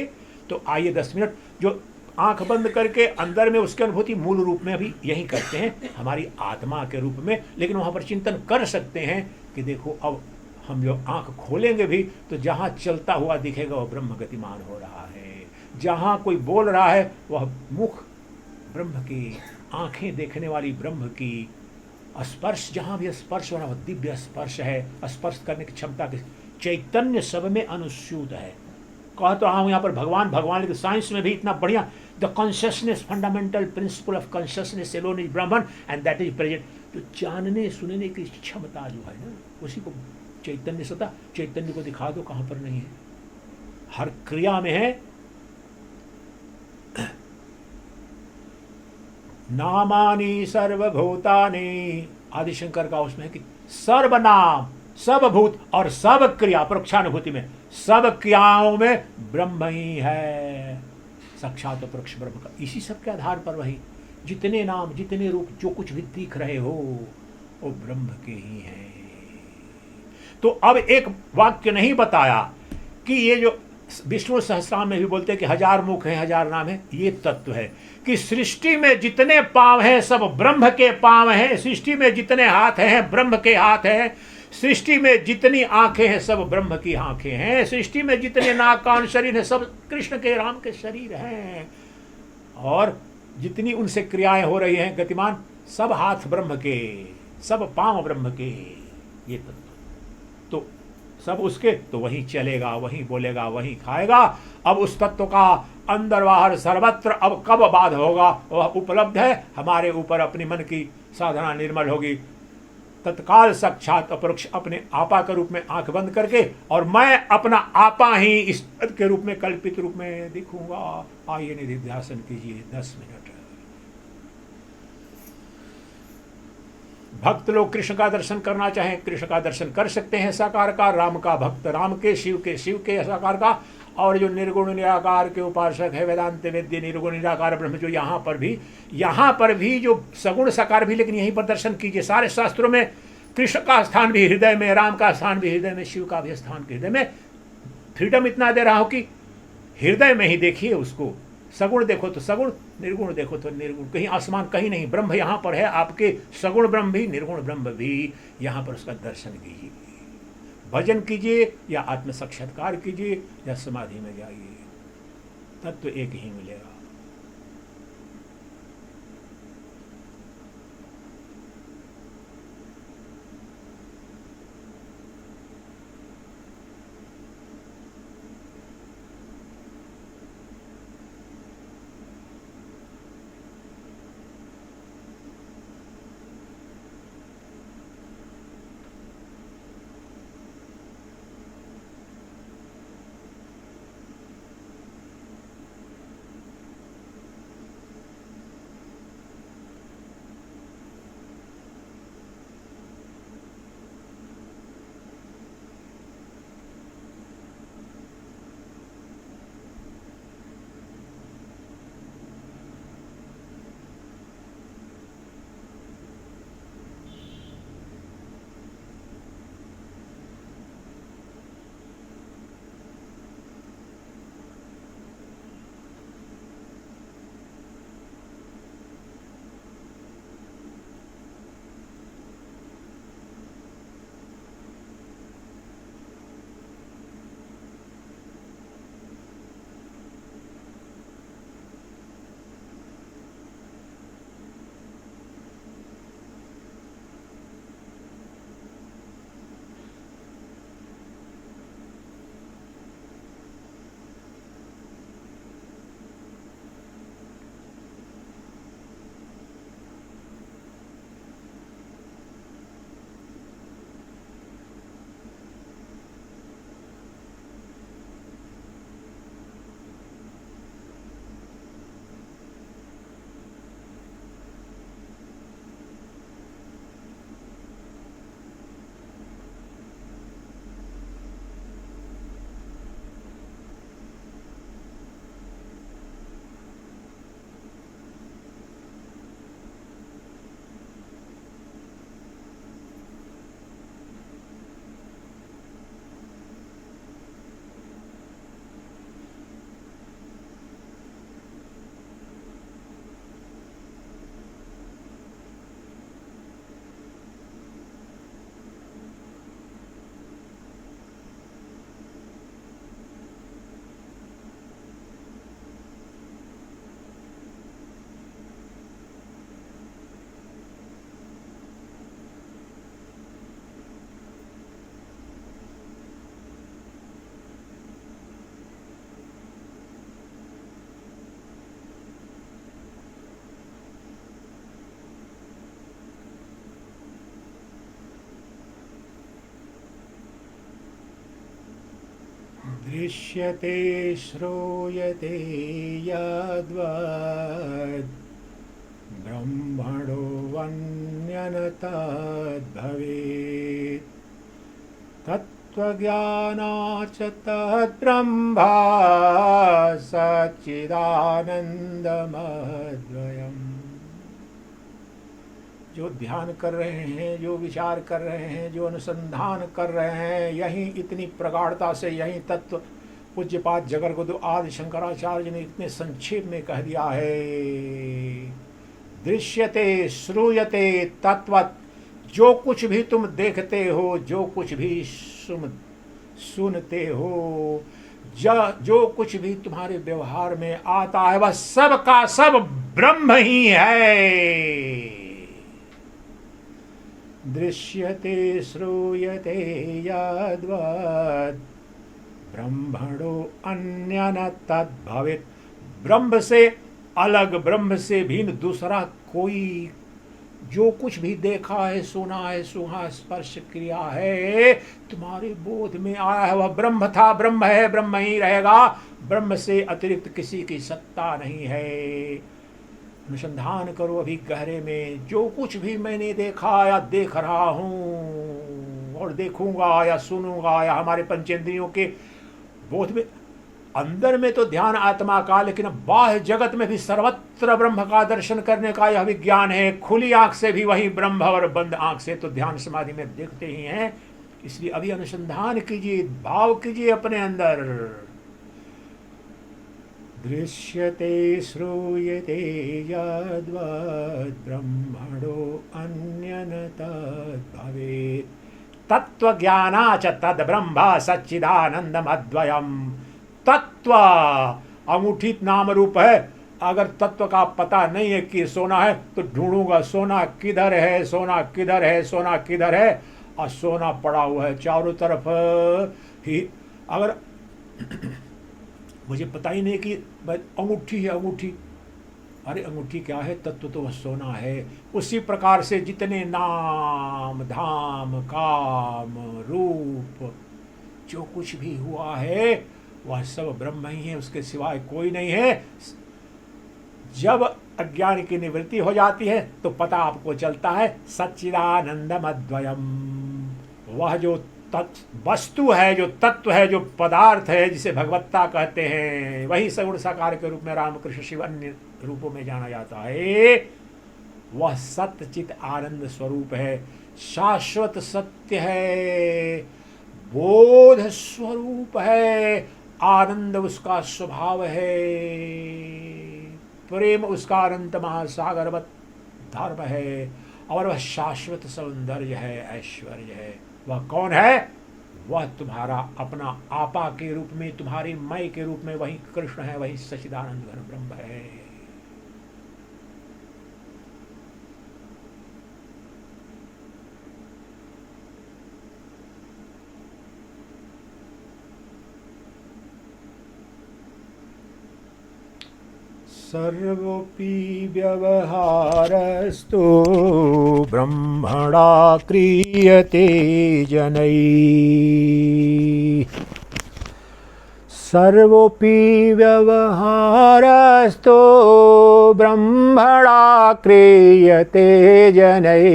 तो आइए 10 मिनट जो आंख बंद करके अंदर में उसकी अनुभूति मूल रूप में अभी यही करते हैं, हमारी आत्मा के रूप में, लेकिन वहां पर चिंतन कर सकते हैं कि देखो अब हम जो आंख खोलेंगे भी तो जहां चलता हुआ दिखेगा वह ब्रह्म गतिमान हो रहा है, जहां कोई बोल रहा है वह मुख ब्रह्म की, आंखें देखने वाली ब्रह्म की, स्पर्श जहां भी स्पर्श हो रहा है वह दिव्य स्पर्श है, स्पर्श करने की क्षमता की चैतन्य सब में अनुस्यूत है। कह तो रहा हूं यहाँ पर भगवान भगवान, लेकिन साइंस में भी इतना बढ़िया, the consciousness fundamental principle of consciousness alone is Brahman and that is present. तो जानने सुनने की क्षमता जो है ना, उसी को चैतन्य सत्ता, चैतन्य को दिखा दो कहां पर नहीं है, हर क्रिया में है। नामानि सर्वभूतानि, आदिशंकर का उसमें है कि सर्वनाम, सब भूत और सब क्रिया, परोक्षानुभूति में सब क्रियाओं में ब्रह्म ही है, साक्षात परोक्ष ब्रह्म का। इसी सब के आधार पर वही जितने नाम जितने रूप जो कुछ भी दिख रहे हो वो ब्रह्म के ही हैं। तो अब एक वाक्य नहीं बताया कि ये जो विष्णु सहस्रनाम में भी बोलते हैं कि 1000 मुख हैं 1000 नाम है, ये तत्व है कि सृष्टि में जितने पांव हैं सब ब्रह्म के पांव हैं, सृष्टि में जितने हाथ हैं ब्रह्म के हाथ हैं, सृष्टि में जितनी आंखें हैं सब ब्रह्म की आंखें हैं, सृष्टि में जितने नाक कान शरीर है सब कृष्ण के राम के शरीर हैं, और जितनी उनसे क्रियाएं हो रही हैं गतिमान, सब हाथ ब्रह्म के, सब पांव ब्रह्म के, ये तत्व तो सब उसके, तो वही चलेगा, वही बोलेगा, वही खाएगा। अब उस तत्व का अंदर बाहर सर्वत्र अब कब बाध होगा वह उपलब्ध है हमारे ऊपर। अपनी मन की साधना निर्मल होगी, तत्काल साक्षात अपरोक्ष अपने आपा के रूप में आंख बंद करके, और मैं अपना आपा ही इस पद के रूप में कल्पित रूप में दिखूंगा। आइए निधिध्यासन कीजिए 10 मिनट। भक्त लोग कृष्ण का दर्शन करना चाहें कृष्ण का दर्शन कर सकते हैं साकार का, राम का भक्त राम के, शिव के साकार का, और जो निर्गुण निराकार के उपासक है वेदांत वेद्य निर्गुण निराकार ब्रह्म, जो यहाँ पर भी जो सगुण साकार भी, लेकिन यहीं पर दर्शन कीजिए। सारे शास्त्रों में कृष्ण का स्थान भी हृदय में, राम का स्थान भी हृदय में, शिव का भी स्थान हृदय में। फ्रीडम इतना दे रहा हूं कि हृदय में ही देखिए उसको, सगुण देखो तो सगुण, निर्गुण देखो तो निर्गुण, कहीं आसमान कहीं नहीं, ब्रह्म यहाँ पर है आपके, सगुण ब्रह्म भी निर्गुण ब्रह्म भी, यहाँ पर उसका दर्शन कीजिए। भजन कीजिए या आत्म साक्षात्कार कीजिए या समाधि में जाइए, तत्व एक ही मिलेगा। दृश्यते श्रूयते यद्वद् ब्रह्मणो अन्यन तद्भवेत् तत्त्वज्ञानाच्च तद्ब्रह्म सच्चिदानन्दमद्वयम्। जो ध्यान कर रहे हैं, जो विचार कर रहे हैं, जो अनुसंधान कर रहे हैं, यही इतनी प्रगाढ़ता से यही तत्व पूज्यपाद जगत गुरु आदि शंकराचार्य ने इतने संक्षेप में कह दिया है। दृश्यते श्रूयते तत्वत्, जो कुछ भी तुम देखते हो, जो कुछ भी सुनते हो, जो कुछ भी तुम्हारे व्यवहार में आता है, वह सब का सब ब्रह्म ही है। दृश्यते श्रूयते यद्वद् ब्रह्मणो अन्यन तद्भवेत्। ब्रह्म से अलग, ब्रह्म से भिन्न दूसरा कोई जो कुछ भी देखा है, सुना है, सुहा स्पर्श किया है, तुम्हारे बोध में आया है, वह ब्रह्म था, ब्रह्म है, ब्रह्म ही रहेगा। ब्रह्म से अतिरिक्त किसी की सत्ता नहीं है। अनुसंधान करो अभी गहरे में। जो कुछ भी मैंने देखा या देख रहा हूं और देखूंगा या सुनूंगा या हमारे पंचेंद्रियों के बोध में, अंदर में तो ध्यान आत्मा का, लेकिन बाह्य जगत में भी सर्वत्र ब्रह्म का दर्शन करने का यह विज्ञान है। खुली आंख से भी वही ब्रह्म और बंद आंख से तो ध्यान समाधि में देखते ही हैं। इसलिए अभी अनुसंधान कीजिए, भाव कीजिए अपने अंदर। दृश्यते श्रूयते यद्वद् ब्रह्मणो अन्यन तद्भवेत् तत्त्वज्ञानाच्च तद्ब्रह्म सच्चिदानन्दमद्वयम्। तत्व अंगूठी नाम रूप है। अगर तत्व का पता नहीं है कि सोना है तो ढूंढूंगा सोना किधर है, सोना किधर है, सोना किधर है, और सोना पड़ा हुआ है चारों तरफ ही। अगर मुझे पता ही नहीं कि अंगूठी है, अंगूठी, अरे अंगूठी क्या है, तत्व तो वह सोना है। उसी प्रकार से जितने नाम धाम काम रूप जो कुछ भी हुआ है वह सब ब्रह्म ही है, उसके सिवाय कोई नहीं है। जब अज्ञान की निवृत्ति हो जाती है तो पता आपको चलता है सच्चिदानंदम अद्वयम। वह जो वस्तु है, जो तत्व है, जो पदार्थ है, जिसे भगवत्ता कहते हैं, वही सगुण साकार के रूप में रामकृष्ण शिव अन्य रूपों में जाना जाता है। वह सत्य चित आनंद स्वरूप है, शाश्वत सत्य है, बोध स्वरूप है, आनंद उसका स्वभाव है, प्रेम उसका अनंत महासागरवत धर्म है, और वह शाश्वत सौंदर्य है, ऐश्वर्य है। वह कौन है? वह तुम्हारा अपना आपा के रूप में, तुम्हारी मय के रूप में वही कृष्ण है, वही सच्चिदानंद घन ब्रह्म है। सर्वोऽपि व्यवहारस्तु ब्रह्मणा क्रियते जनैः। सर्वोऽपि व्यवहारस्तु ब्रह्मणा क्रियते जनैः।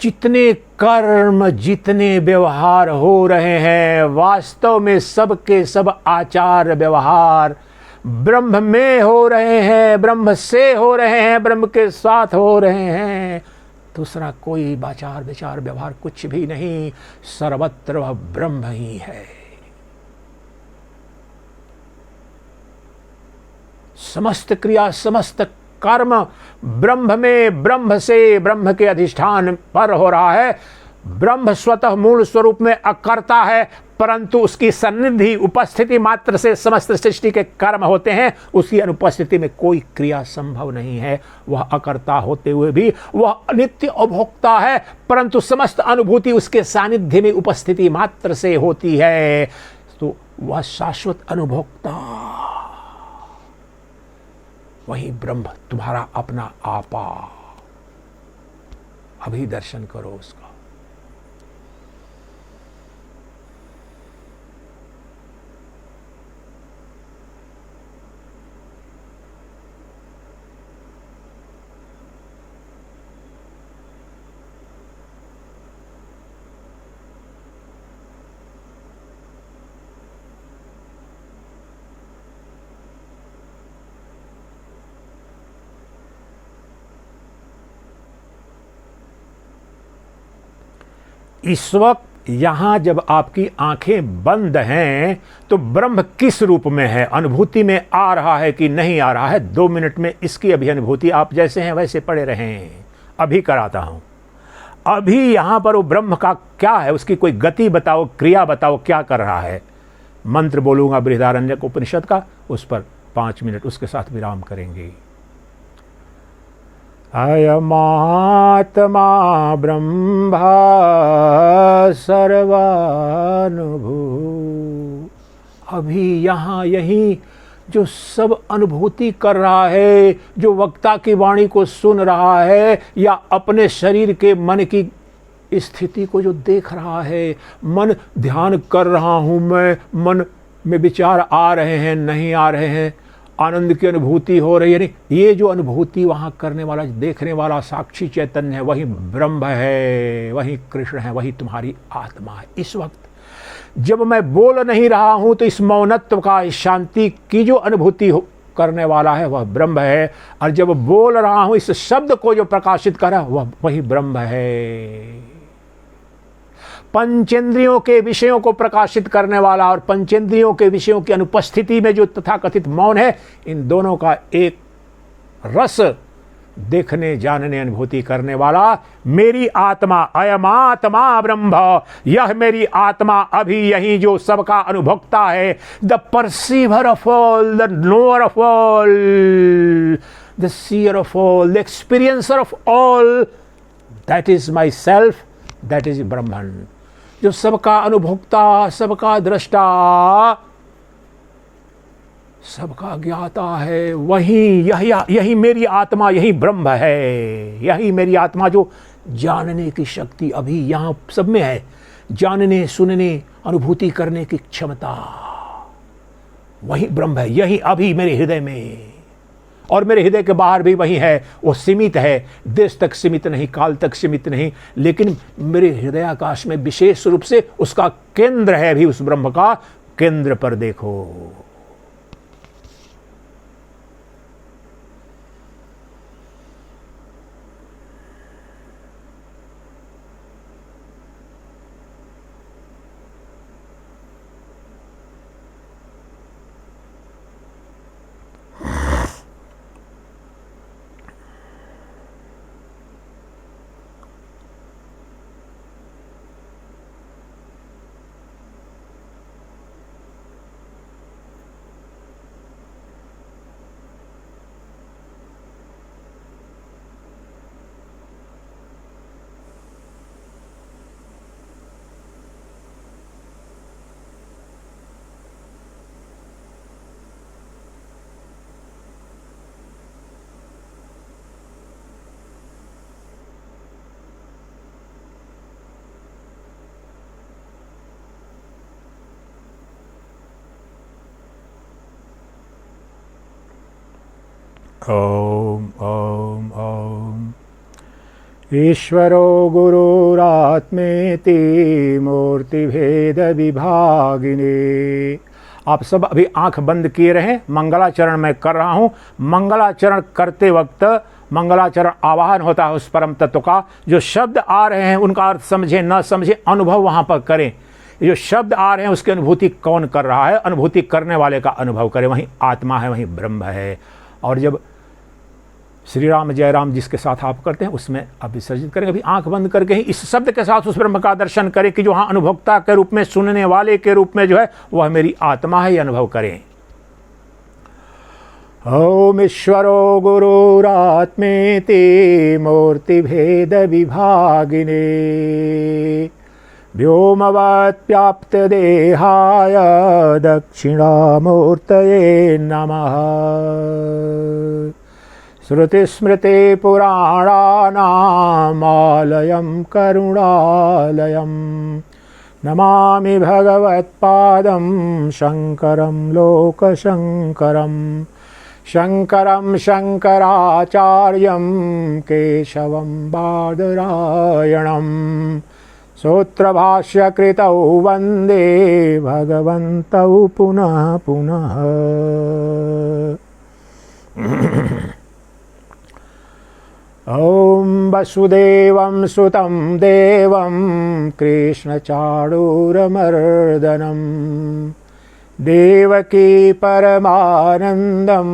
जितने कर्म, जितने व्यवहार हो रहे हैं, वास्तव में सब के सब आचार व्यवहार ब्रह्म में हो रहे हैं, ब्रह्म से हो रहे हैं, ब्रह्म के साथ हो रहे हैं। दूसरा कोई आचार विचार व्यवहार कुछ भी नहीं, सर्वत्र वह ब्रह्म ही है। समस्त क्रिया, समस्त कर्म ब्रह्म में, ब्रह्म से, ब्रह्म के अधिष्ठान पर हो रहा है। ब्रह्म स्वतः मूल स्वरूप में अकर्ता है, परंतु उसकी सन्निधि उपस्थिति मात्र से समस्त सृष्टि के कर्म होते हैं। उसकी अनुपस्थिति में कोई क्रिया संभव नहीं है। वह अकर्ता होते हुए भी वह नित्य उपभोक्ता है, परंतु समस्त अनुभूति उसके सानिध्य में उपस्थिति मात्र से होती है। तो वह शाश्वत अनुभोक्ता, वही ब्रह्म तुम्हारा अपना आपा। अभी दर्शन करो उसका। इस वक्त यहाँ जब आपकी आंखें बंद हैं तो ब्रह्म किस रूप में है, अनुभूति में आ रहा है कि नहीं आ रहा है? 2 मिनट में इसकी अभी अनुभूति आप जैसे हैं वैसे पड़े रहें, अभी कराता हूँ। अभी यहाँ पर वो ब्रह्म का क्या है, उसकी कोई गति बताओ, क्रिया बताओ, क्या कर रहा है? मंत्र बोलूँगा बृहदारण्यक उपनिषद का, उस पर 5 मिनट उसके साथ विराम करेंगे। अयमात्मा ब्रह्मा सर्वानुभू। अभी यहाँ यही जो सब अनुभूति कर रहा है, जो वक्ता की वाणी को सुन रहा है या अपने शरीर के मन की स्थिति को जो देख रहा है, मन ध्यान कर रहा हूँ मैं, मन में विचार आ रहे हैं नहीं आ रहे हैं, आनंद की अनुभूति हो रही है नहीं, ये जो अनुभूति वहाँ करने वाला, देखने वाला साक्षी चैतन्य है, वही ब्रह्म है, वही कृष्ण है, वही तुम्हारी आत्मा है। इस वक्त जब मैं बोल नहीं रहा हूँ तो इस मौनत्व का, इस शांति की जो अनुभूति करने वाला है वह ब्रह्म है, और जब बोल रहा हूँ इस शब्द को जो प्रकाशित कर रहा है वह वही ब्रह्म है। पंचेंद्रियों के विषयों को प्रकाशित करने वाला और पंचेंद्रियों के विषयों की अनुपस्थिति में जो तथाकथित मौन है, इन दोनों का एक रस देखने जानने अनुभूति करने वाला मेरी आत्मा, अयमात्मा ब्रह्म, यह मेरी आत्मा अभी यही जो सबका अनुभोक्ता है, the perceiver of all, the knower of all, the seer of all, the experiencer of all, that is my self, that is Brahman. जो सबका अनुभोक्ता, सबका दृष्टा, सबका ज्ञाता है, वही यही मेरी आत्मा, यही ब्रह्म है। यही मेरी आत्मा जो जानने की शक्ति अभी यहाँ सब में है, जानने, सुनने, अनुभूति करने की क्षमता, वही ब्रह्म है, यही अभी मेरे हृदय में, और मेरे हृदय के बाहर भी वही है। वो सीमित है, देश तक सीमित नहीं, काल तक सीमित नहीं, लेकिन मेरे हृदयाकाश में विशेष रूप से उसका केंद्र है। अभी उस ब्रह्म का केंद्र पर देखो। ओम ओम ओम। ईश्वरो गुरुरात्मेति मूर्तिभेद विभागिने। आप सब अभी आंख बंद किए रहें, मंगलाचरण मैं कर रहा हूँ। मंगलाचरण करते वक्त मंगलाचरण आवाहन होता है उस परम तत्व का। जो शब्द आ रहे हैं उनका अर्थ समझे न समझे, अनुभव वहाँ पर करें। जो शब्द आ रहे हैं उसकी अनुभूति कौन कर रहा है, अनुभूति करने वाले का अनुभव करें। वहीं आत्मा है, वहीं ब्रह्म है। और जब श्री राम जय राम जिसके साथ आप करते हैं उसमें आप विसर्जित करेंगे। अभी आंख बंद करके ही इस शब्द के साथ उस ब्रह्म का दर्शन करें कि जो हाँ अनुभोक्ता के रूप में, सुनने वाले के रूप में जो है वह मेरी आत्मा है, ये अनुभव करें। ओम ईश्वरो गुरुरात्मेति मूर्तिभेद विभागिने व्योमवत् देहाय दक्षिणामूर्तये नमः। श्रुतिस्मृति पुराणानामालयं करुणालयं नमामि भगवत्पादं शङ्करं लोकशङ्करं। शङ्करं शङ्कराचार्यं केशवं बादरायणं सूत्रभाष्यकृतौ वन्दे भगवन्तौ पुनः पुनः। ॐ वसुदेवं सुतं देवं कृष्णचाणूरमर्दनं देवकी परमानन्दं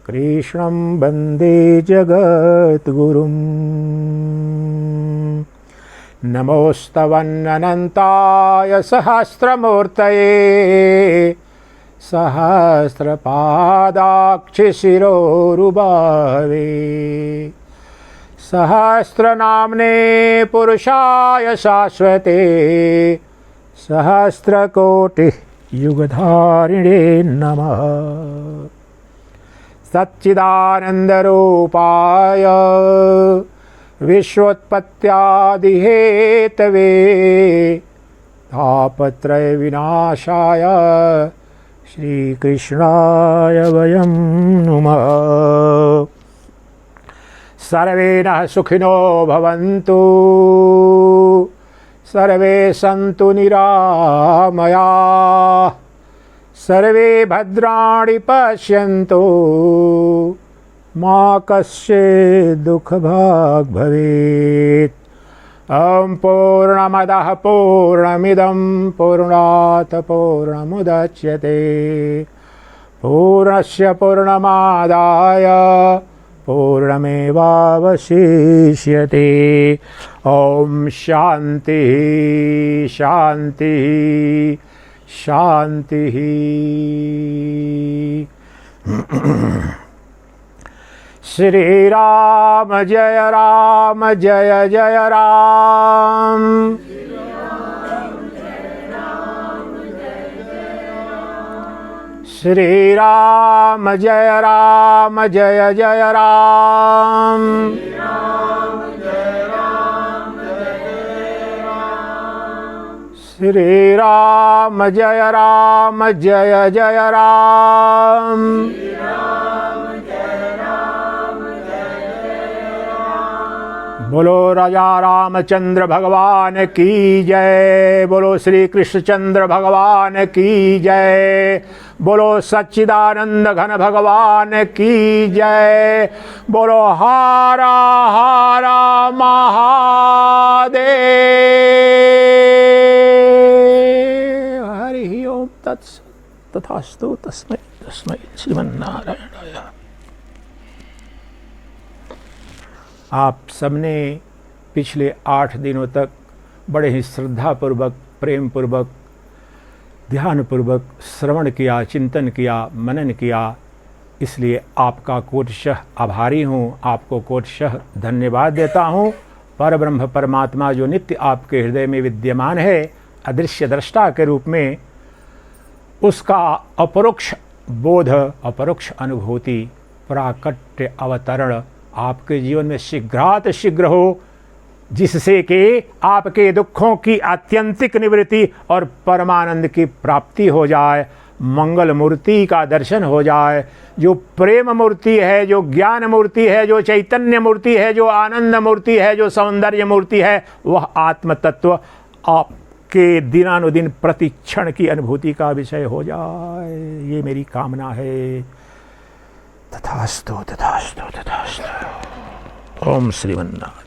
कृष्णं वन्दे जगद्गुरुम्। नमोस्तवन्नन्ताय सहस्रमूर्तये सहस्रपादाक्षिशिरोरुबावे सहस्रनाम्ने पुरुषाय शाश्वते सहस्रकोटियुगधारिणे नमः। सच्चिदानन्दरूपाय विश्वोत्पत्त्यादिहेतवे तापत्रयविनाशाय श्रीकृष्णाय वयं नुमः। सर्वे नः सुखिनो भवन्तु, सर्वे सन्तु निरामयाः, सर्वे भद्राणि पश्यन्तु, मा कश्चित् दुःखभाग् भवेत्। ॐ पूर्णमदः पूर्णमिदं पूर्णात् पूर्णमुदच्यते पूर्णस्य पूर्णमादाय पूर्णमेवावशिष्यते। ॐ शान्तिः शान्तिः शान्तिः। श्री राम जय जय राम। श्री राम जय जय राम। श्री राम जय जय राम। बोलो राजा रामचंद्र भगवान की जय, बोलो श्री कृष्णचंद्र भगवान की जय, बोलो सच्चिदानंद घन भगवान की जय, बोलो हारा हारा महादेव। हरि ओम तत्सत्। तथास्तु। तस्मै तस्मै श्रीमन्नारायणाय। आप सबने पिछले 8 दिनों तक बड़े ही श्रद्धापूर्वक, प्रेम पूर्वक, ध्यानपूर्वक श्रवण किया, चिंतन किया, मनन किया, इसलिए आपका कोटिशः आभारी हूँ, आपको कोटिशः धन्यवाद देता हूँ। परब्रह्म परमात्मा जो नित्य आपके हृदय में विद्यमान है, अदृश्य दृष्टा के रूप में, उसका अपरोक्ष बोध, अपरोक्ष अनुभूति, प्राकट्य अवतरण आपके जीवन में शीघ्रात शीघ्र हो, जिससे कि आपके दुखों की आत्यंतिक निवृत्ति और परमानंद की प्राप्ति हो जाए, मंगल मूर्ति का दर्शन हो जाए, जो प्रेम मूर्ति है, जो ज्ञान मूर्ति है, जो चैतन्य मूर्ति है, जो आनंद मूर्ति है, जो सौंदर्य मूर्ति है, वह आत्म तत्व आपके दिनानुदिन प्रतिक्षण की अनुभूति का विषय हो जाए, ये मेरी कामना है। तथास्तु तथास्तु तथास्तु। ओम श्रीमन्नारायण।